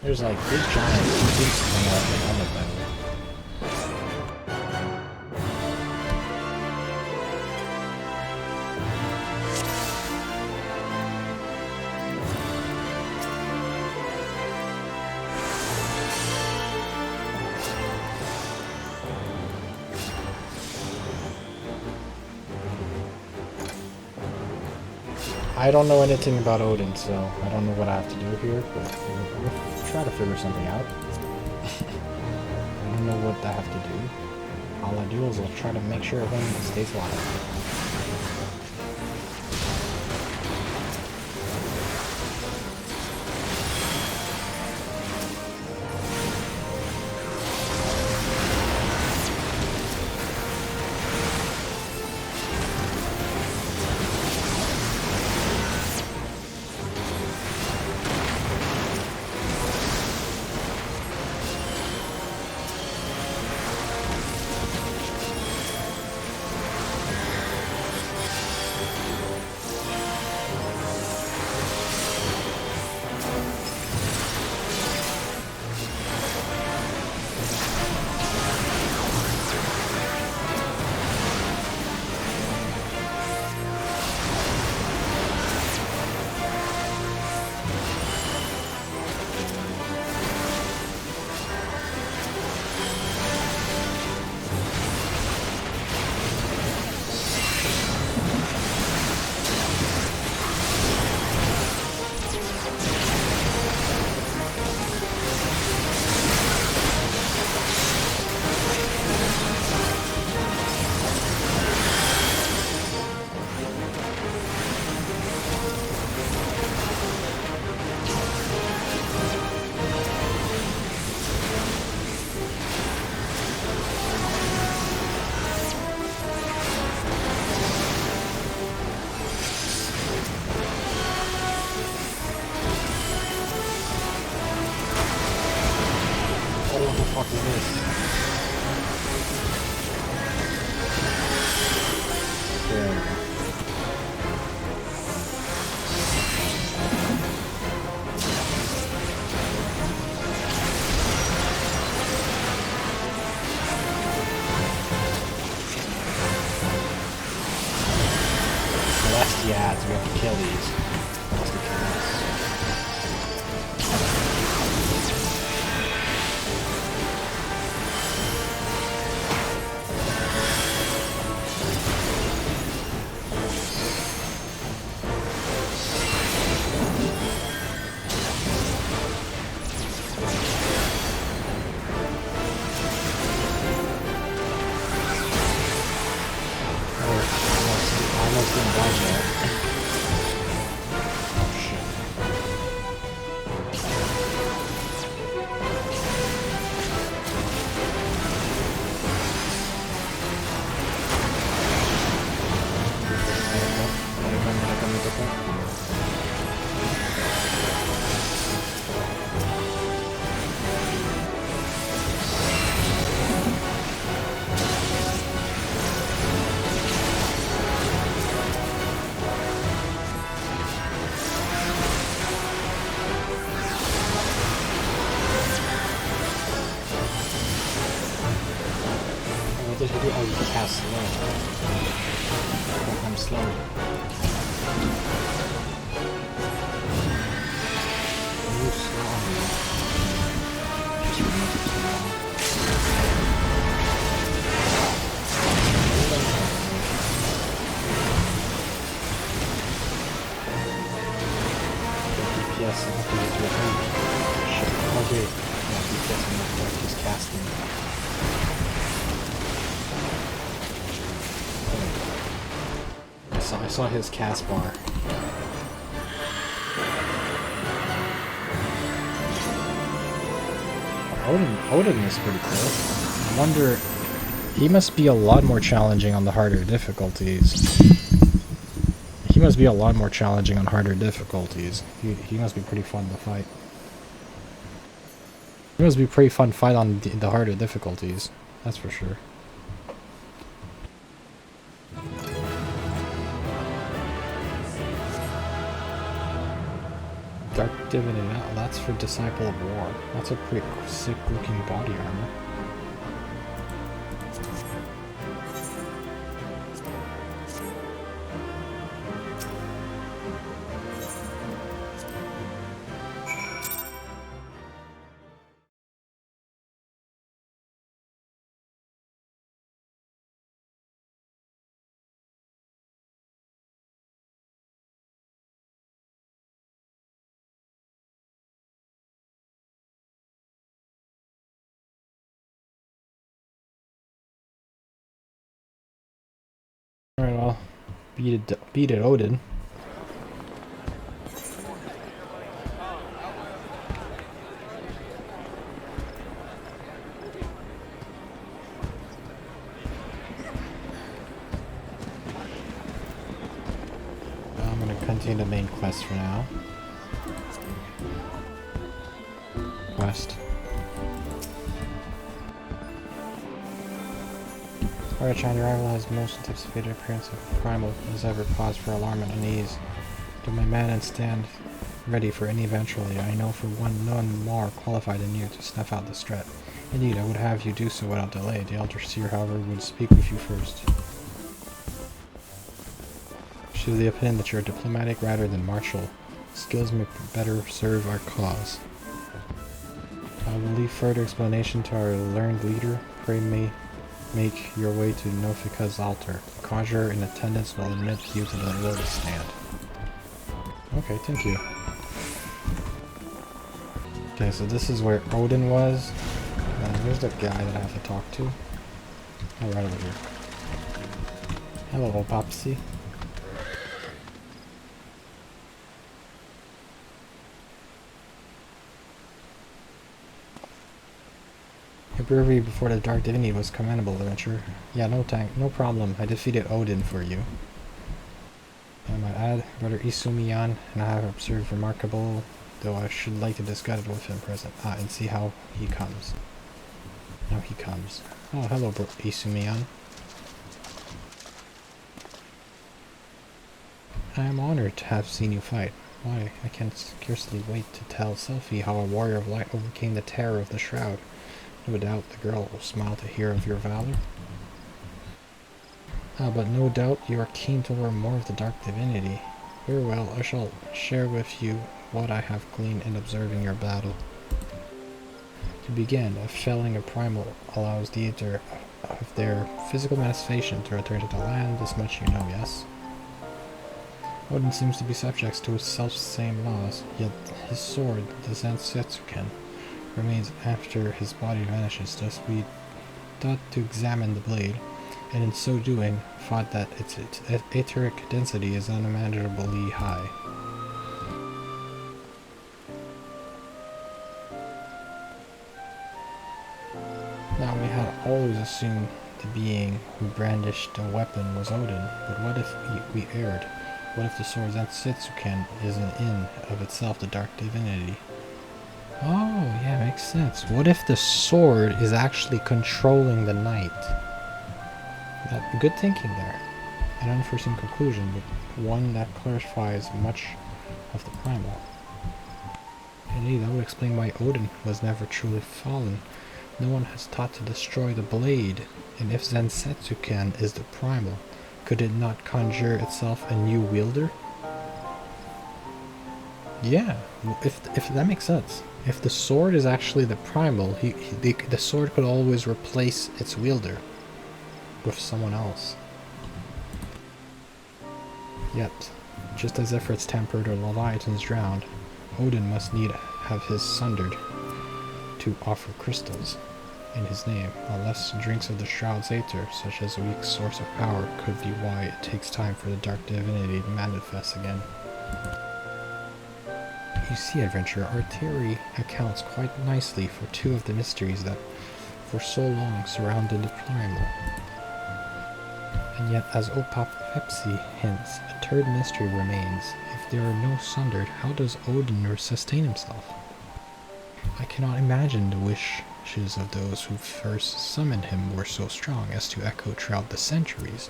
There's like big giant beasts coming out of the helmet, by the way. I don't know anything about Odin, so I don't know what I have to do here, but we'll try to figure something out. I don't know what I have to do. All I do is I'll try to make sure everyone stays alive. kill these. Plus they kill us. Almost didn't dodge that. Oh shit. What did you do? Oh, you cast slow. I'm slow. Move slowly. Just remove it too long. DPS after you do it. Shit. Oh wait. Yeah, DPS and not like just casting. I saw his cast bar. Odin is pretty cool. I wonder, he must be a lot more challenging on the harder difficulties. He must be a lot more challenging on harder difficulties. He must be pretty fun to fight. He must be pretty fun to fight on the harder difficulties. That's for sure. Dark Divinity, that's for Disciple of War. That's a pretty sick looking body armor. Alright, well, beat it, Odin. I'm gonna continue the main quest for now. Quest. Our China rival has the most anticipated appearance of Primal has ever caused for alarm and unease. Do my man and stand ready for any eventuality. I know for one none more qualified than you to snuff out this threat. Indeed, I would have you do so without delay. The Elder Seer, however, would speak with you first. She is the opinion that you are diplomatic rather than martial. Skills may better serve our cause. I will leave further explanation to our learned leader. Pray may make your way to Nofika's altar. The conjurer in attendance will admit you to the lotus stand. Okay, thank you. Okay, so this is where Odin was. Where's the guy that I have to talk to? Oh, right over here. Hello, Popsy. Your bravery before the Dark Divinity was commendable, adventurer. Yeah, no problem. I defeated Odin for you. I might add, Brother Isumiyan and I have observed remarkable, though I should like to discuss it with him present. And see how he comes. Now he comes. Oh, hello, Isumiyan. I am honored to have seen you fight. Why, I can scarcely wait to tell Selphie how a warrior of light overcame the terror of the Shroud. No doubt the girl will smile to hear of your valor. But no doubt you are keen to learn more of the Dark Divinity. Very well, I shall share with you what I have gleaned in observing your battle. To begin, if felling a primal allows the Aether of their physical manifestation to return to the land, this much you know, yes? Odin seems to be subject to his self-same laws, yet his sword, the Zansetsuken, remains after his body vanishes. Thus we thought to examine the blade, and in so doing, thought that its etheric density is unimaginably high. Now we had always assumed the being who brandished the weapon was Odin, but what if we erred? What if the sword Zansetsuken is in of itself the dark divinity? Oh, yeah, makes sense. What if the sword is actually controlling the night? Good thinking there. An unforeseen conclusion, but one that clarifies much of the primal. Indeed, that would explain why Odin was never truly fallen. No one has taught to destroy the blade, and if Zansetsuken is the primal, could it not conjure itself a new wielder? Yeah, if that makes sense. If the sword is actually the primal, the sword could always replace its wielder with someone else. Yet, just as efforts tempered or leviathans drowned, Odin must need have his sundered to offer crystals in his name, unless drinks of the Shroud's Aether, such as a weak source of power, could be why it takes time for the dark divinity to manifest again. You see, adventurer, our theory accounts quite nicely for two of the mysteries that for so long surrounded the primal. And yet, as FFXIV hints, a third mystery remains. If there are no sundered, how does Odin sustain himself? I cannot imagine the wishes of those who first summoned him were so strong as to echo throughout the centuries.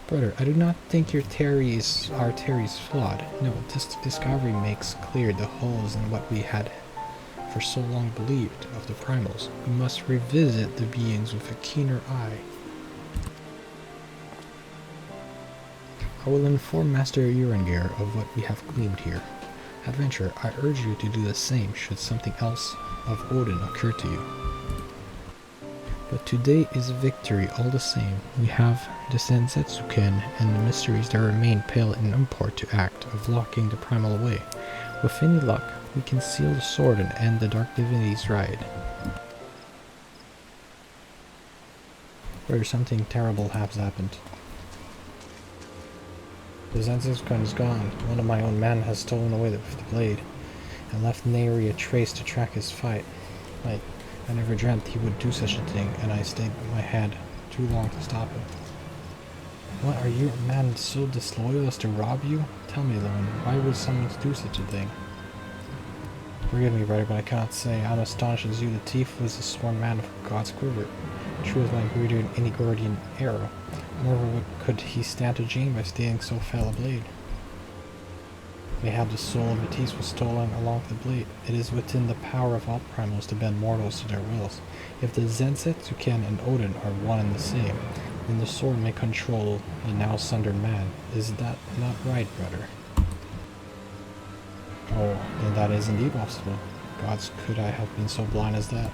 Brother, I do not think our theory is flawed. No, this discovery makes clear the holes in what we had for so long believed of the primals. We must revisit the beings with a keener eye. I will inform Master Urengir of what we have gleaned here. Adventurer, I urge you to do the same should something else of Odin occur to you. But today is victory all the same. We have the Zansetsuken and the mysteries that remain pale in import to act of locking the primal away. With any luck, we can seal the sword and end the dark divinity's ride. Or something terrible has happened. The Zansetsuken is gone. One of my own men has stolen away the blade, and left nary a trace to track his fight. I never dreamt he would do such a thing, and I stayed my head too long to stop him. What, are you a man so disloyal as to rob you? Tell me, Lowen, why would someone do such a thing? Forgive me, brother, but I cannot say. I'm astonished as you. The thief was a sworn man of God's quiver, true as my greater than any guardian arrow. Moreover, what could he stand to gain by stealing so foul a blade? Mayhap the soul of the thief was stolen along the blade. It is within the power of all primals to bend mortals to their wills. If the Zansetsuken and Odin are one and the same, then the sword may control the now sundered man. Is that not right, brother? Oh, then that is indeed possible. Gods, could I have been so blind as that?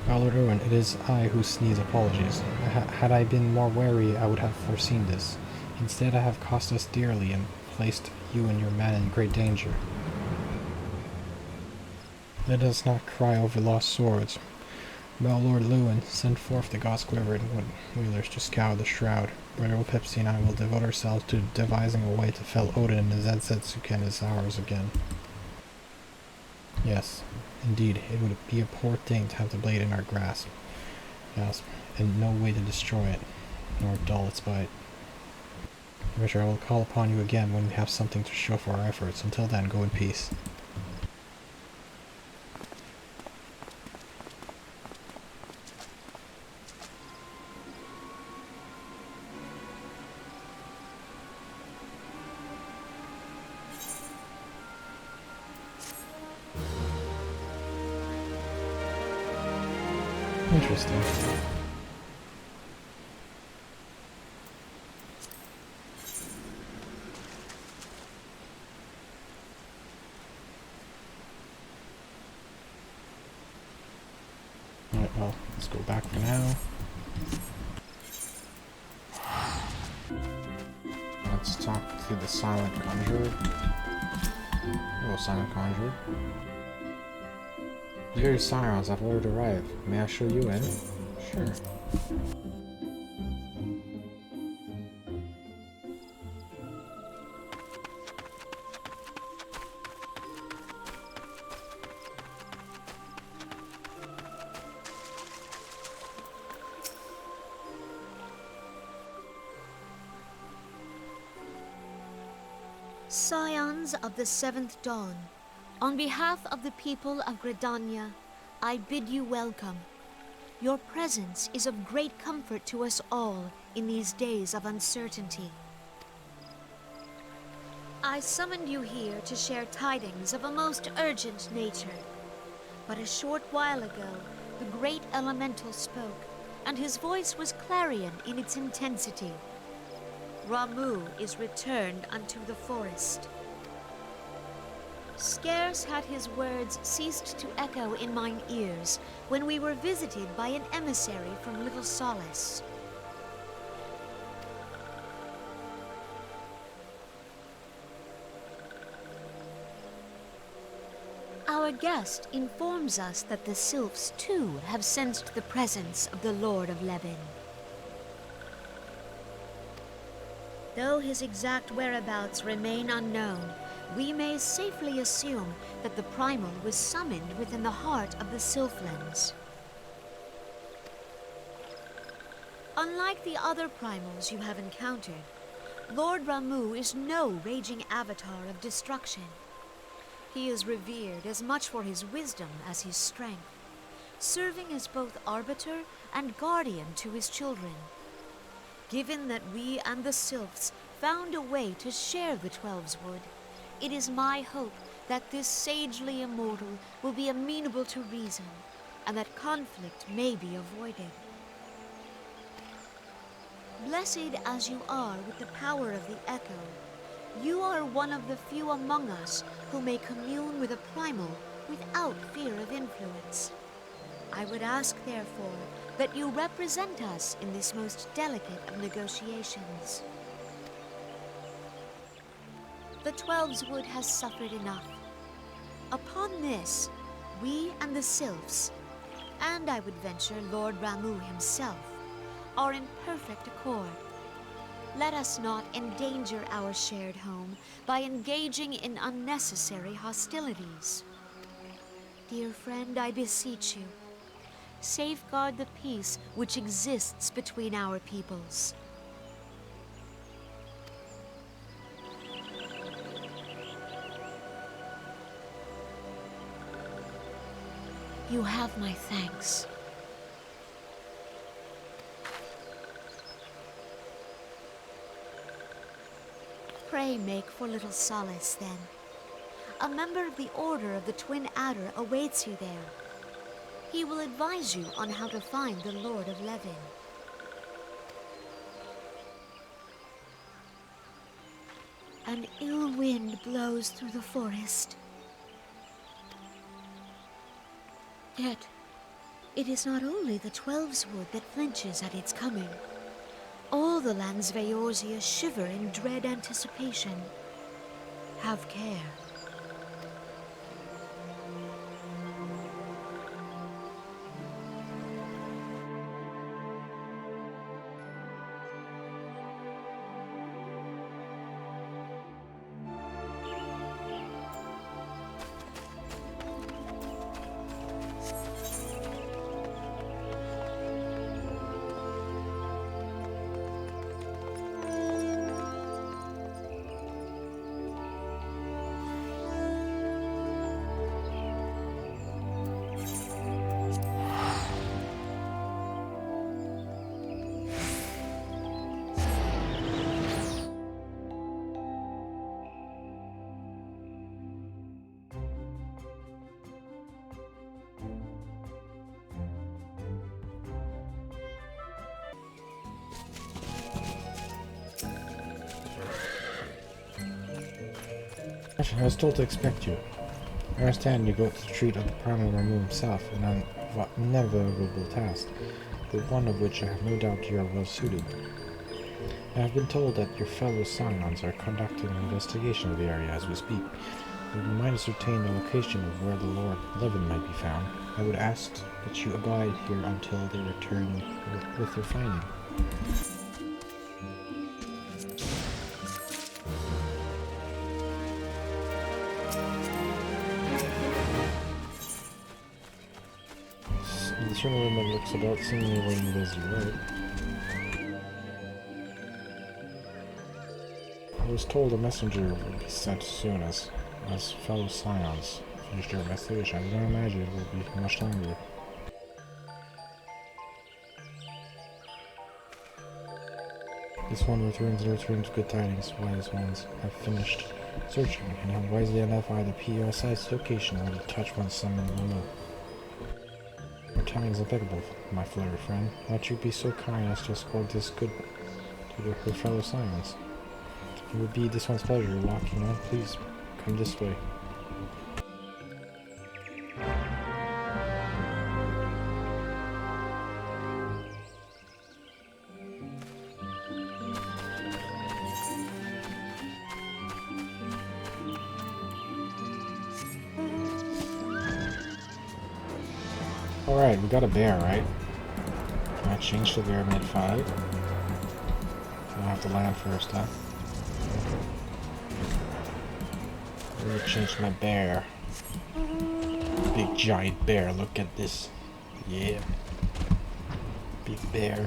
Well, Lord Owen, it is I who sneeze apologies. Had I been more wary, I would have foreseen this. Instead, I have cost us dearly and placed you and your men in great danger. Let us not cry over lost swords. Well, Lord Lewin, send forth the God's quiver and wood-wheelers to scour the shroud. Brother Pepsi and I will devote ourselves to devising a way to fell Odin and the Zansetsuken as ours again. Yes, indeed, it would be a poor thing to have the blade in our grasp. Yes, and no way to destroy it, nor dull its bite. Richard, I will call upon you again when we have something to show for our efforts. Until then, go in peace. Interesting. Well, let's go back for now. Let's talk to the Silent Conjurer. Hello, Silent Conjurer. Dear Scions, I've already arrived. May I show you in? Sure. Scions of the Seventh Dawn, on behalf of the people of Gridania, I bid you welcome. Your presence is of great comfort to us all in these days of uncertainty. I summoned you here to share tidings of a most urgent nature. But a short while ago, the great elemental spoke, and his voice was clarion in its intensity. Ramu is returned unto the forest. Scarce had his words ceased to echo in mine ears when we were visited by an emissary from Little Solace. Our guest informs us that the Sylphs too have sensed the presence of the Lord of Levin. Though his exact whereabouts remain unknown, we may safely assume that the primal was summoned within the heart of the Sylphlands. Unlike the other primals you have encountered, Lord Ramu is no raging avatar of destruction. He is revered as much for his wisdom as his strength, serving as both arbiter and guardian to his children. Given that we and the Sylphs found a way to share the Twelves Wood, it is my hope that this sagely immortal will be amenable to reason, and that conflict may be avoided. Blessed as you are with the power of the Echo, you are one of the few among us who may commune with a primal without fear of influence. I would ask, therefore, that you represent us in this most delicate of negotiations. The Twelves Wood has suffered enough. Upon this, we and the Sylphs, and I would venture Lord Ramu himself, are in perfect accord. Let us not endanger our shared home by engaging in unnecessary hostilities. Dear friend, I beseech you, safeguard the peace which exists between our peoples. You have my thanks. Pray make for Little Solace, then. A member of the Order of the Twin Adder awaits you there. He will advise you on how to find the Lord of Levin. An ill wind blows through the forest. Yet, it is not only the Twelves Wood that flinches at its coming. All the lands Veorzia shiver in dread anticipation. Have care. I was told to expect you. I understand you go to treat of the primal Ramu himself, an inevitable task, but one of which I have no doubt you are well suited. I have been told that your fellow Scions are conducting an investigation of the area as we speak. If you might ascertain the location of where the Lord Levin might be found, I would ask that you abide here until they return with their finding. The certain woman looks about, seemingly waiting busy, right? I was told a messenger would be sent soon as fellow Scions finish their investigation. I don't imagine it will be much longer. This one returns good tidings. Wise ones have finished searching and have wisely identified the POSI's location where the touch ones summoned below. Your timing is impeccable, my flirty friend. Why don't you be so kind as to escort this good to her fellow Scions? It would be this one's pleasure walking on. Please come this way. Alright, we got a bear, right? Can I change the bear mid-fight? I have to land first, huh? I'm gonna change my bear. Big giant bear, look at this. Yeah. Big bear.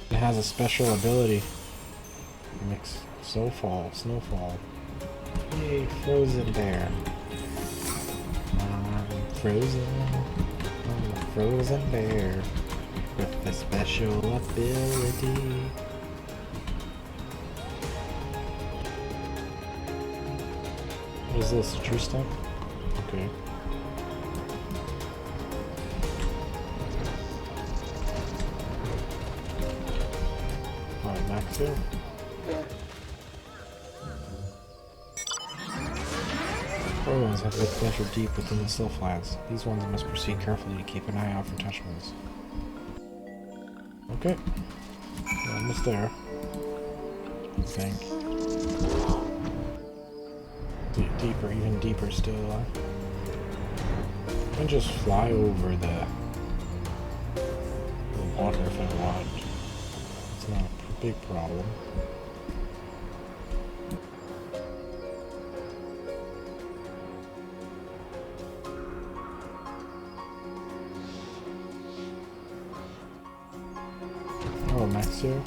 It has a special ability. Mix snowfall. Yay, frozen bear. Frozen. I'm a frozen bear with a special ability. What is this? A tree stump? Okay. Alright, max here. Other ones have been ventured deep within the Sylphlands. These ones must proceed carefully to keep an eye out for touchmans. Okay. We're almost there. I think. Deeper, even deeper still. I can just fly over the water if I want. It's not a big problem. Oh, max here.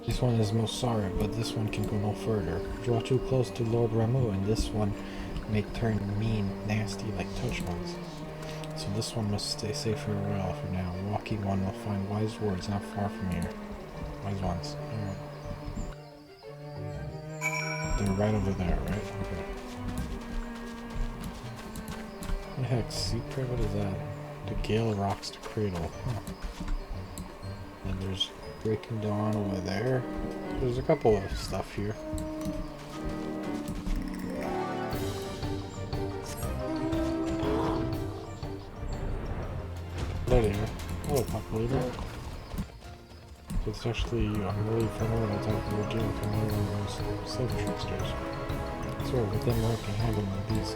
This one is most sorry, but this one can go no further. Draw too close to Lord Ramu, and this one may turn mean, nasty like touch ones. So this one must stay safe for a while for now. Walking one will find wise words not far from here. Wise ones. They're right over there, right? Okay. What the heck? Secret? What is that? The gale rocks the cradle. Huh. And there's Breaking Dawn over there. There's a couple of stuff here. There they are. Hello, populator. So it's actually really familiar with type of deal from one of those slave tricksters. So with them working heaven with these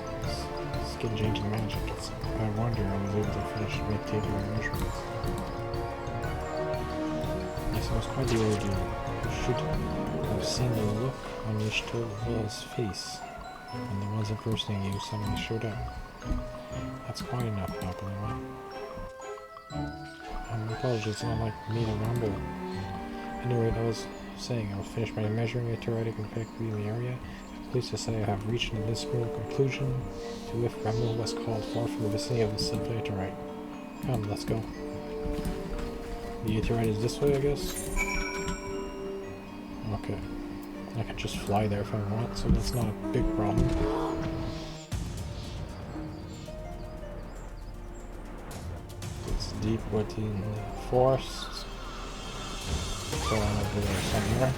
skin changing magic, it's I wonder I was able to finish taking my measurements. Yes, it was quite the ordeal. You should have seen the look on Yishtova's face when the ones impersonating you suddenly showed up. That's quite enough, Populator. I apologize, it's not like me to rumble. Anyway, I was saying I will finish my measuring Aetherotic effectively in the area. I'm pleased to say I have reached an indisputable conclusion to if Ramu was called far from the vicinity of the Silent Aetherite. Come, let's go. The Aetherite is this way, I guess? Okay. I can just fly there if I want, so that's not a big problem. It's deep within the forest. So I'm over there somewhere.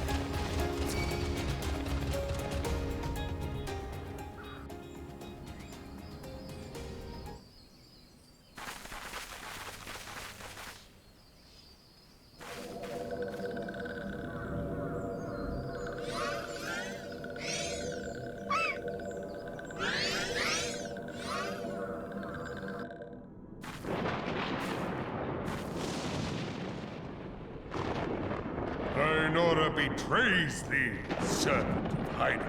Minora betrays thee, servant of hiding.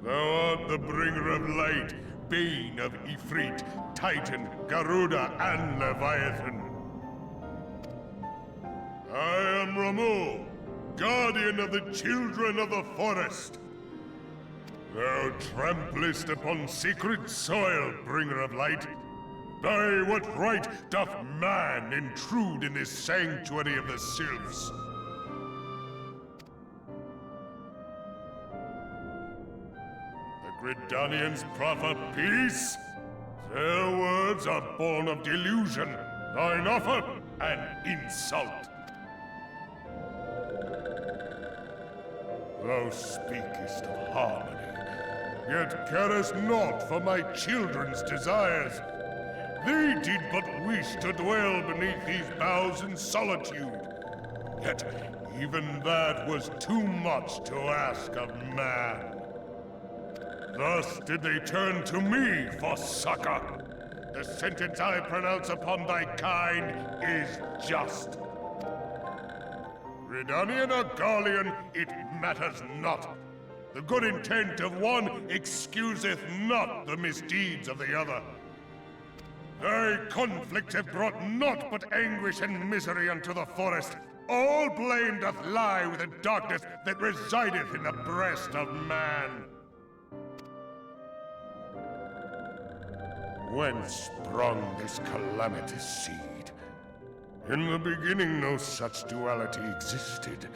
Thou art the bringer of light, bane of Ifrit, Titan, Garuda, and Leviathan. I am Ramu, guardian of the children of the forest. Thou tramplest upon sacred soil, bringer of light. By what right doth man intrude in this sanctuary of the sylphs? Gridanians proffer peace? Their words are born of delusion, thine offer an insult. Thou speakest of harmony, yet carest naught for my children's desires. They did but wish to dwell beneath these boughs in solitude. Yet even that was too much to ask of man. Thus did they turn to me for succor. The sentence I pronounce upon thy kind is just. Redanian or Garlean, it matters not. The good intent of one excuseth not the misdeeds of the other. Thy conflicts have brought naught but anguish and misery unto the forest. All blame doth lie with the darkness that resideth in the breast of man. Whence sprung this calamitous seed? In the beginning no such duality existed.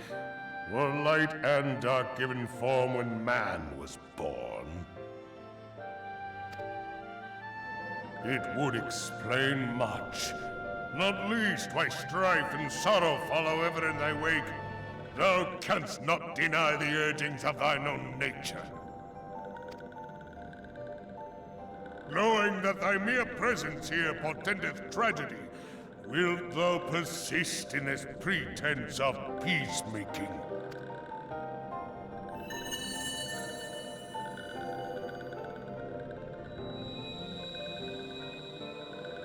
Were light and dark given form when man was born? It would explain much. Not least why strife and sorrow follow ever in thy wake. Thou canst not deny the urgings of thine own nature. Knowing that thy mere presence here portendeth tragedy, wilt thou persist in this pretense of peacemaking?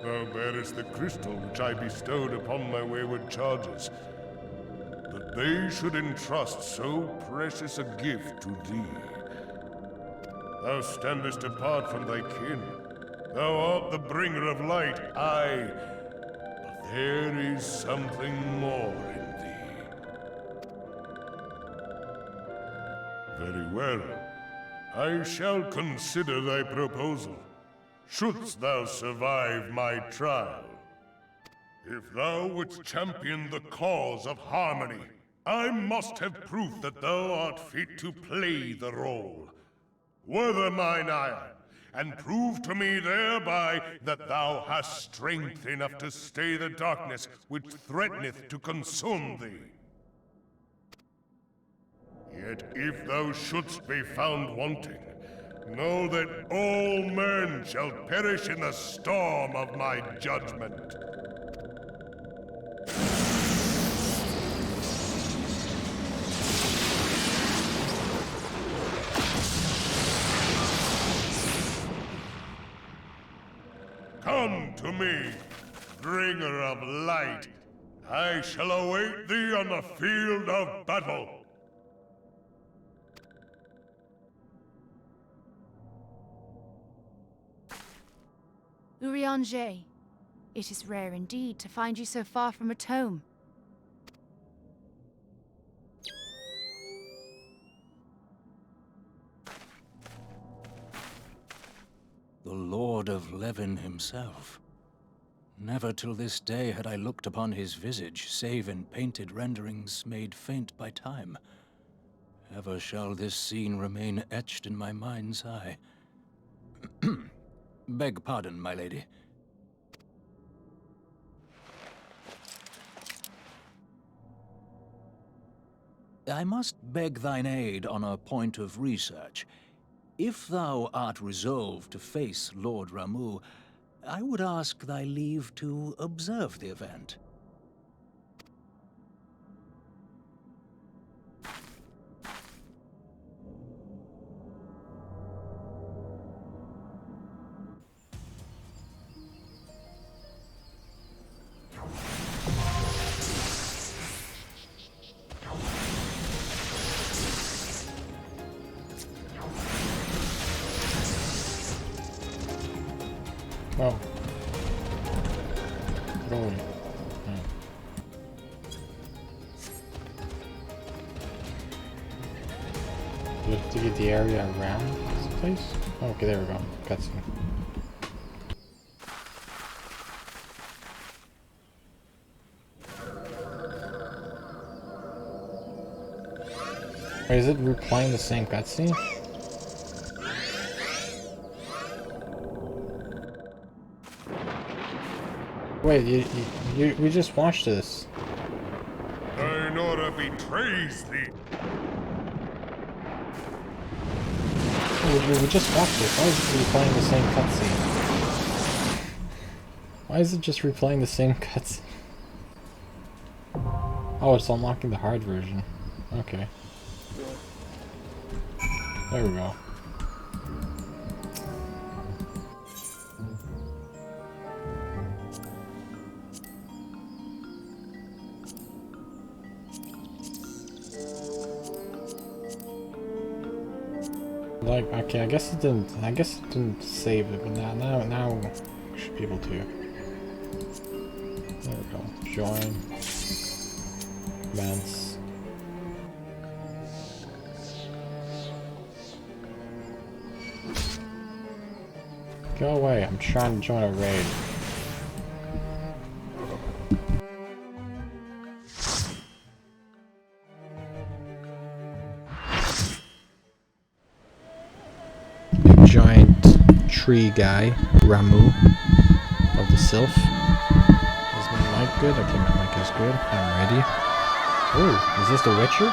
Thou bearest the crystal which I bestowed upon my wayward charges, that they should entrust so precious a gift to thee. Thou standest apart from thy kin. Thou art the bringer of light, aye. But there is something more in thee. Very well. I shall consider thy proposal, shouldst thou survive my trial. If thou wouldst champion the cause of harmony, I must have proof that thou art fit to play the role. Wither mine ire, and prove to me thereby that thou hast strength enough to stay the darkness which threateneth to consume thee. Yet if thou shouldst be found wanting, know that all men shall perish in the storm of my judgment. Come to me, bringer of light. I shall await thee on the field of battle. Urianger, it is rare indeed to find you so far from a tome. The Lord of Levin himself. Never till this day had I looked upon his visage, save in painted renderings made faint by time. Ever shall this scene remain etched in my mind's eye. Beg pardon, my lady. I must beg thine aid on a point of research. If thou art resolved to face Lord Ramu, I would ask thy leave to observe the event. Oh. Rolling. You have to get the area around this place? Okay, there we go. Cutscene. Wait, is it replaying the same cutscene? Wait, we just watched this. Thine order betrays thee. We just watched it. Why is it replaying the same cutscene? Why is it just replaying the same cutscene? Oh, it's unlocking the hard version. Okay. There we go. Like, okay, I guess it didn't save it, but now we should be able to. There we go. Join. Commence. Go away, I'm trying to join a raid. Giant tree guy, Ramu of the Sylph. Is my mic good? Okay, my mic is good. I'm ready. Oh, is this The Witcher?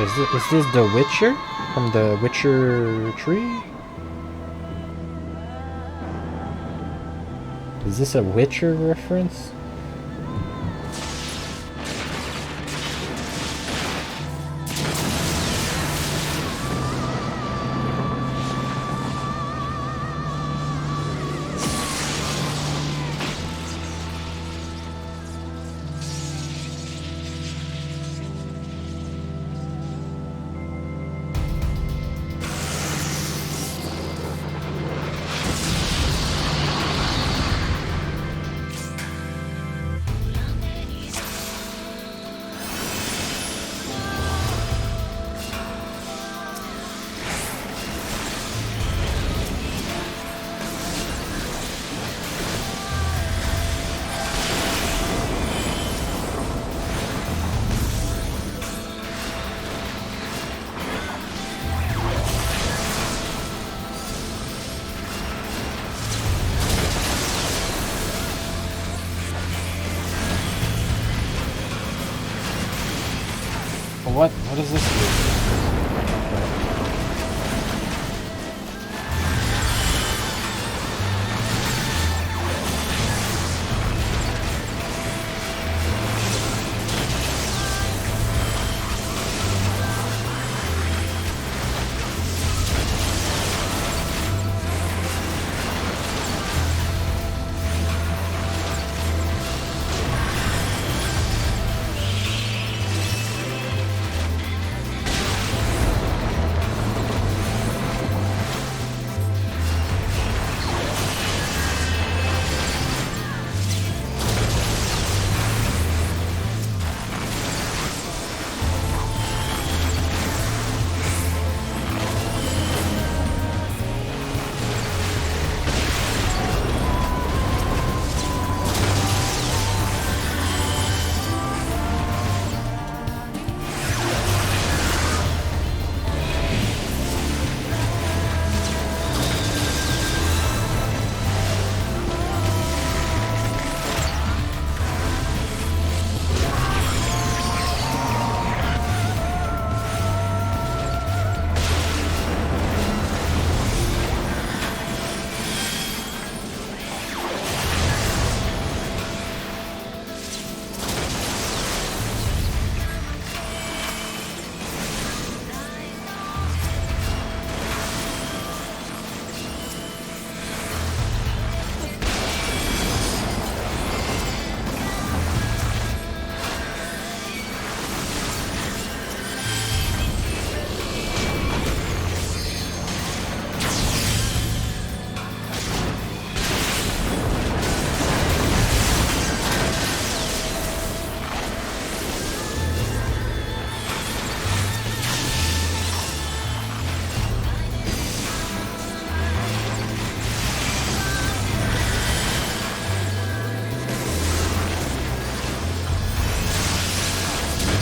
Is this The Witcher from the Witcher tree? Is this a Witcher reference? What does this do?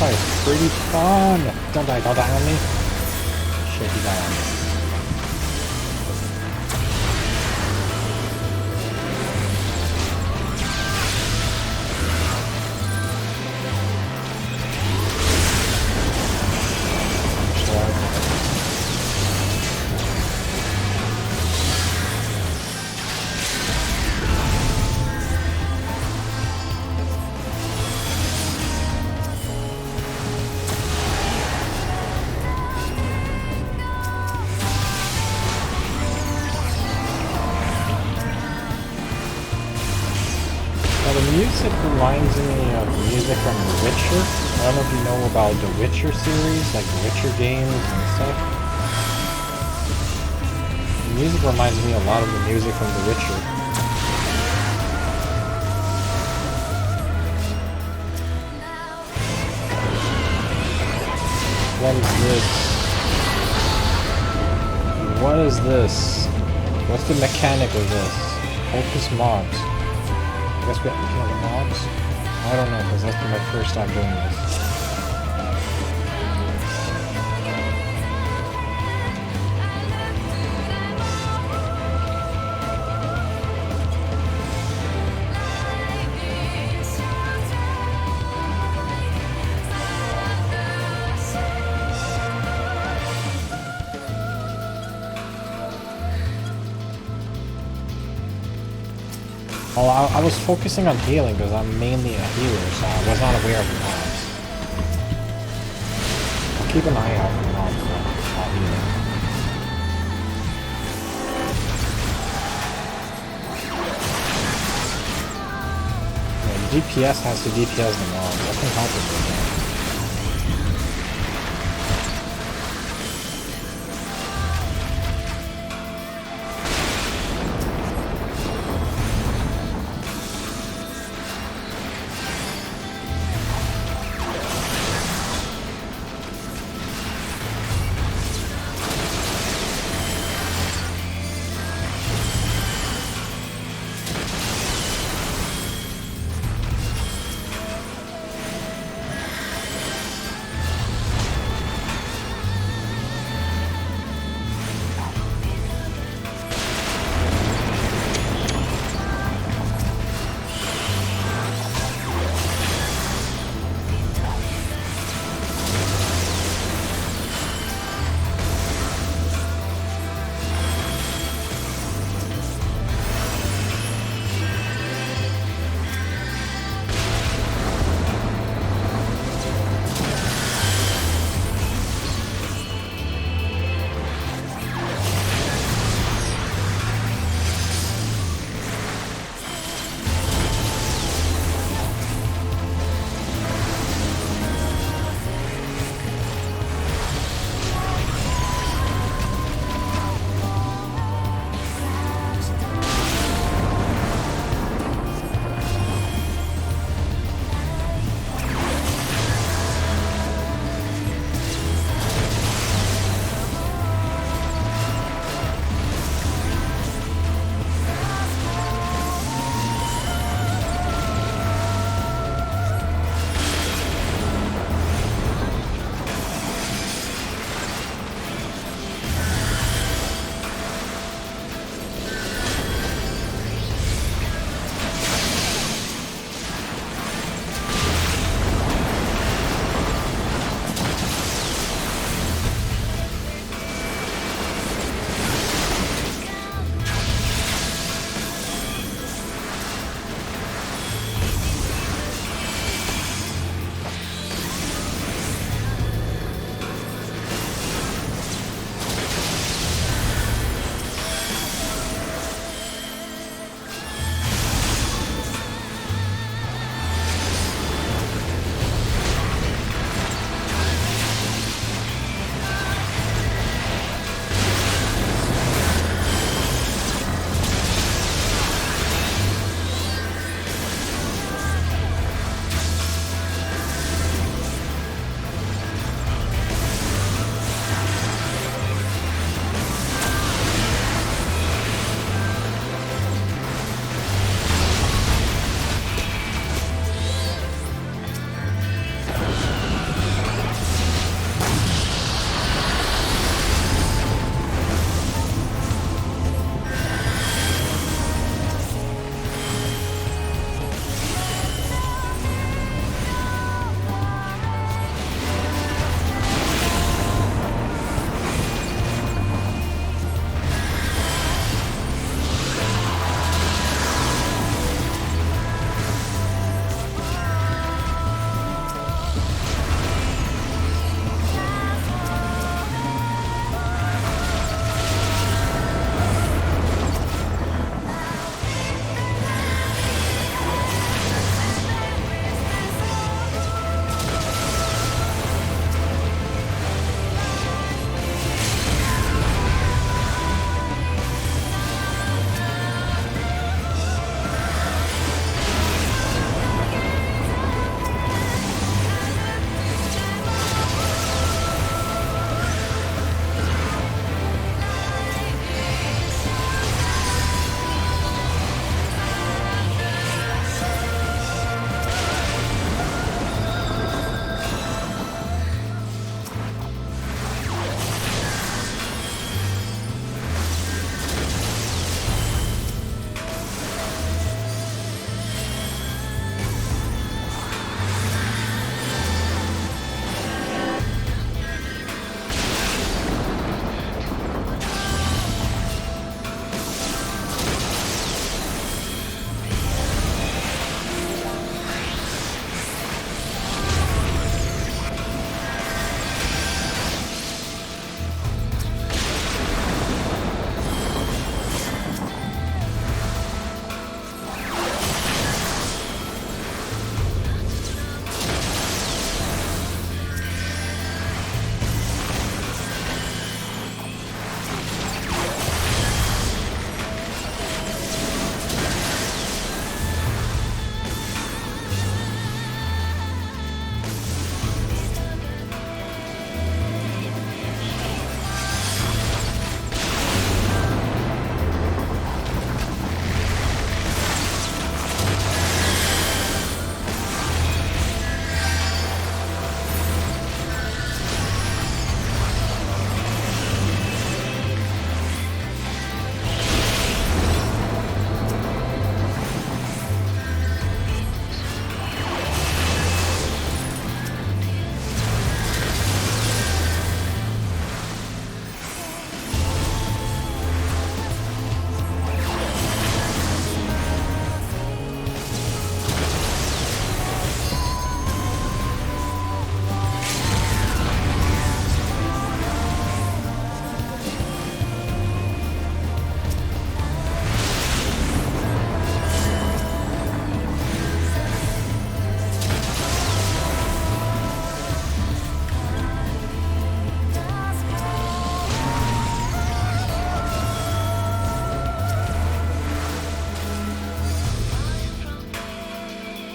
fight is pretty fun. Don't die on me. Shit, he died on me. Music reminds me of music from The Witcher. I don't know if you know about the Witcher series, like the Witcher games and stuff. The music reminds me a lot of the music from The Witcher. What is this? What is this? What's the mechanic of this? Focus mobs. I guess we have to kill the mobs? I don't know, because that's been my first time doing this. Well, I was focusing on healing because I'm mainly a healer, so I was not aware of the mobs. I'll keep an eye out for the mobs while healing. Yeah, the DPS has to DPS the mobs. That can help with that.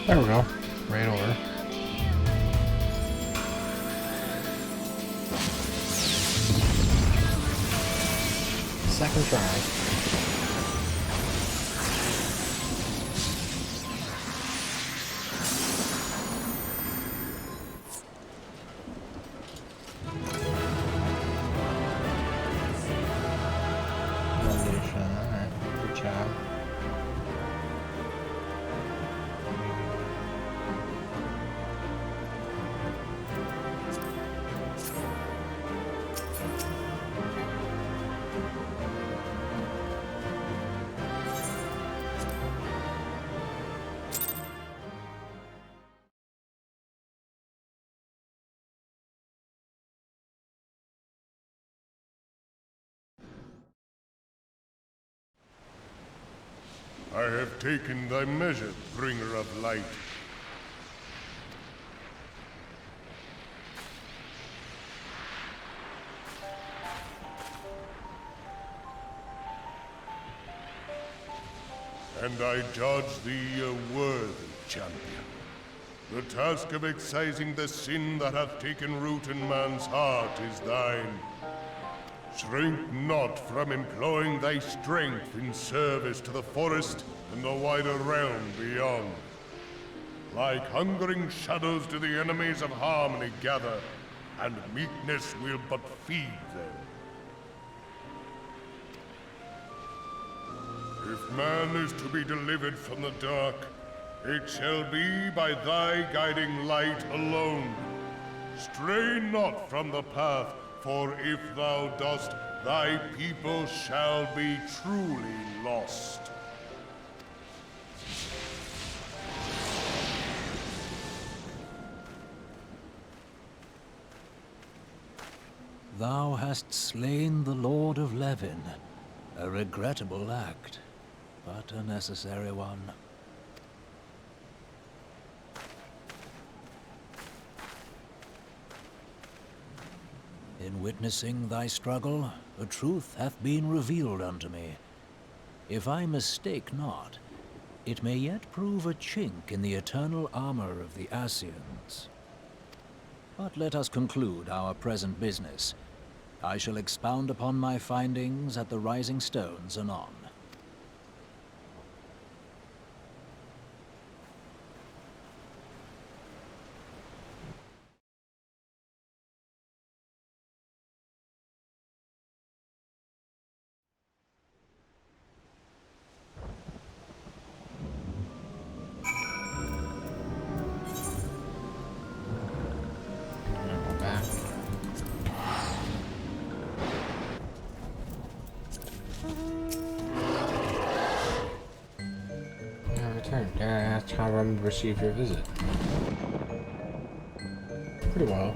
There we go. Right over. Second try. Alright, good job. I have taken thy measure, bringer of light. And I judge thee a worthy champion. The task of excising the sin that hath taken root in man's heart is thine. Shrink not from employing thy strength in service to the forest and the wider realm beyond. Like hungering shadows do the enemies of harmony gather, and meekness will but feed them. If man is to be delivered from the dark, it shall be by thy guiding light alone. Stray not from the path, for if thou dost, thy people shall be truly lost. Thou hast slain the Lord of Levin. A regrettable act, but a necessary one. In witnessing thy struggle, a truth hath been revealed unto me. If I mistake not, it may yet prove a chink in the eternal armor of the Scions. But let us conclude our present business. I shall expound upon my findings at the Rising Stones anon. That's how Ramu received your visit. Pretty well.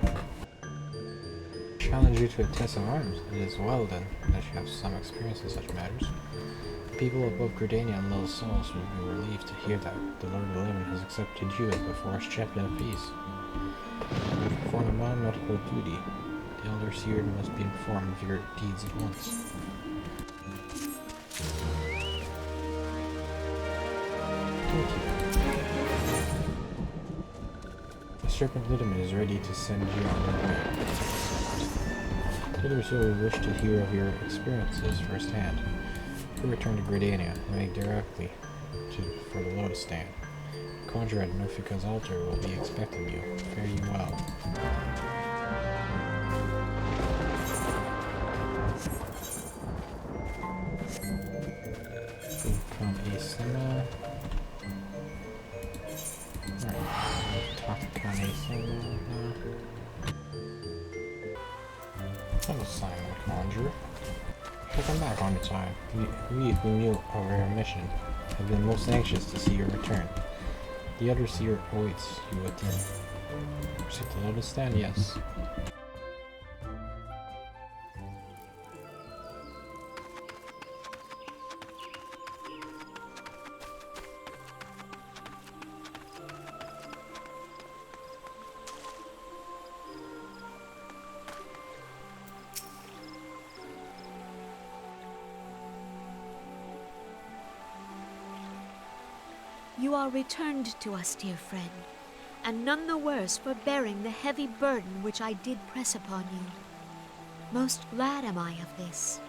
Challenge you to a test of arms. It is well then that you have some experience in such matters. The people of both Gridania and Little Souls will be relieved to hear that the Lord of Levin has accepted you as the forest champion of peace. You perform a non-notable duty. The Elder Seer must be informed of your deeds at once. Thank you. The Serpent Lidman is ready to send you on your way. The others will wish to hear of your experiences firsthand. You return to Gridania and make directly for the Lotus Stand. The Conjurer at Nofika's altar will be expecting you. Fare you well. From Asima. Hello, Silent Conjurer. Welcome back on time. We who knew of your mission have been most anxious to see your return. The other seer awaits you within. Proceed to Lotus Stand, yes. You are returned to us, dear friend, and none the worse for bearing the heavy burden which I did press upon you. Most glad am I of this.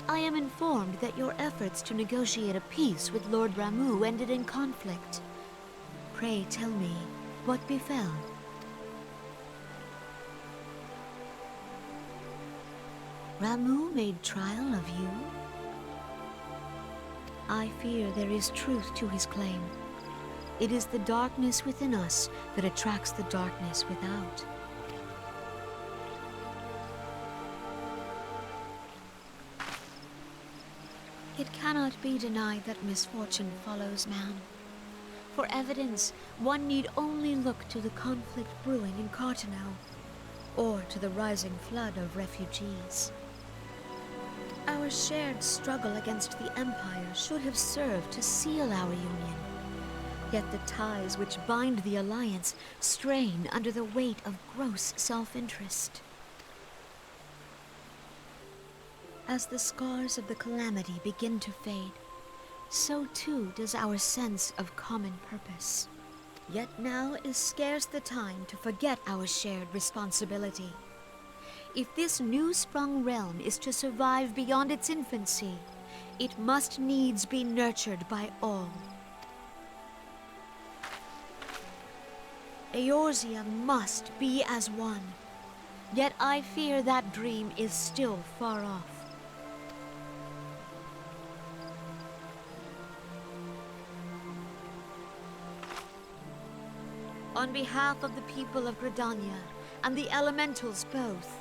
I am informed that your efforts to negotiate a peace with Lord Ramu ended in conflict. Pray tell me, what befell? Ramu made trial of you? I fear there is truth to his claim. It is the darkness within us that attracts the darkness without. It cannot be denied that misfortune follows man. For evidence, one need only look to the conflict brewing in Cartano, or to the rising flood of refugees. Our shared struggle against the Empire should have served to seal our union. Yet the ties which bind the Alliance strain under the weight of gross self-interest. As the scars of the calamity begin to fade, so too does our sense of common purpose. Yet now is scarce the time to forget our shared responsibility. If this new-sprung realm is to survive beyond its infancy, it must needs be nurtured by all. Eorzea must be as one, yet I fear that dream is still far off. On behalf of the people of Gridania and the elementals both,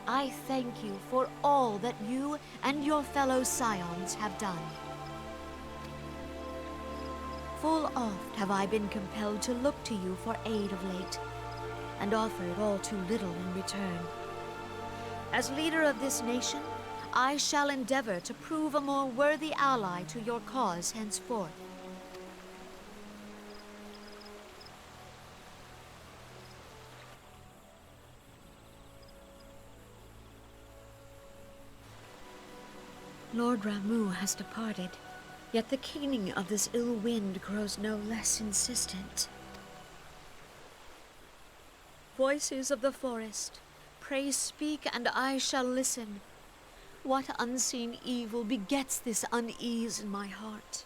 I thank you for all that you and your fellow Scions have done. Full oft have I been compelled to look to you for aid of late, and offered all too little in return. As leader of this nation, I shall endeavor to prove a more worthy ally to your cause henceforth. Lord Ramu has departed, yet the keening of this ill wind grows no less insistent. Voices of the forest, pray speak and I shall listen. What unseen evil begets this unease in my heart?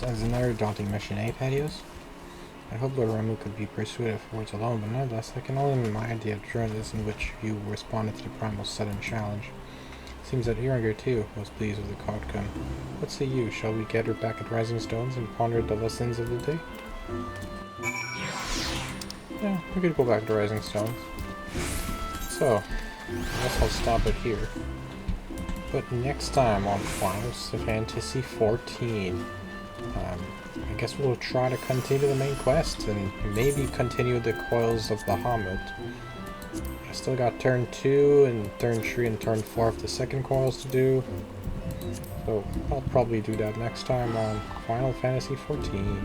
As another daunting mission, eh, Patios? I hope Lord Ramu could be persuaded of words alone, but nonetheless, I can only remind the journalist in which you responded to the Primal's sudden challenge. Seems that Iringer, too, was pleased with the outcome. What say you? Shall we gather back at Rising Stones and ponder the lessons of the day? Yeah, we could go back to Rising Stones. So, I guess I'll stop it here. But next time on Final Fantasy XIV, I guess we'll try to continue the main quest and maybe continue the Coils of Bahamut. I still got turn 2 and turn 3 and turn 4 of the second Coils to do. So I'll probably do that next time on Final Fantasy XIV.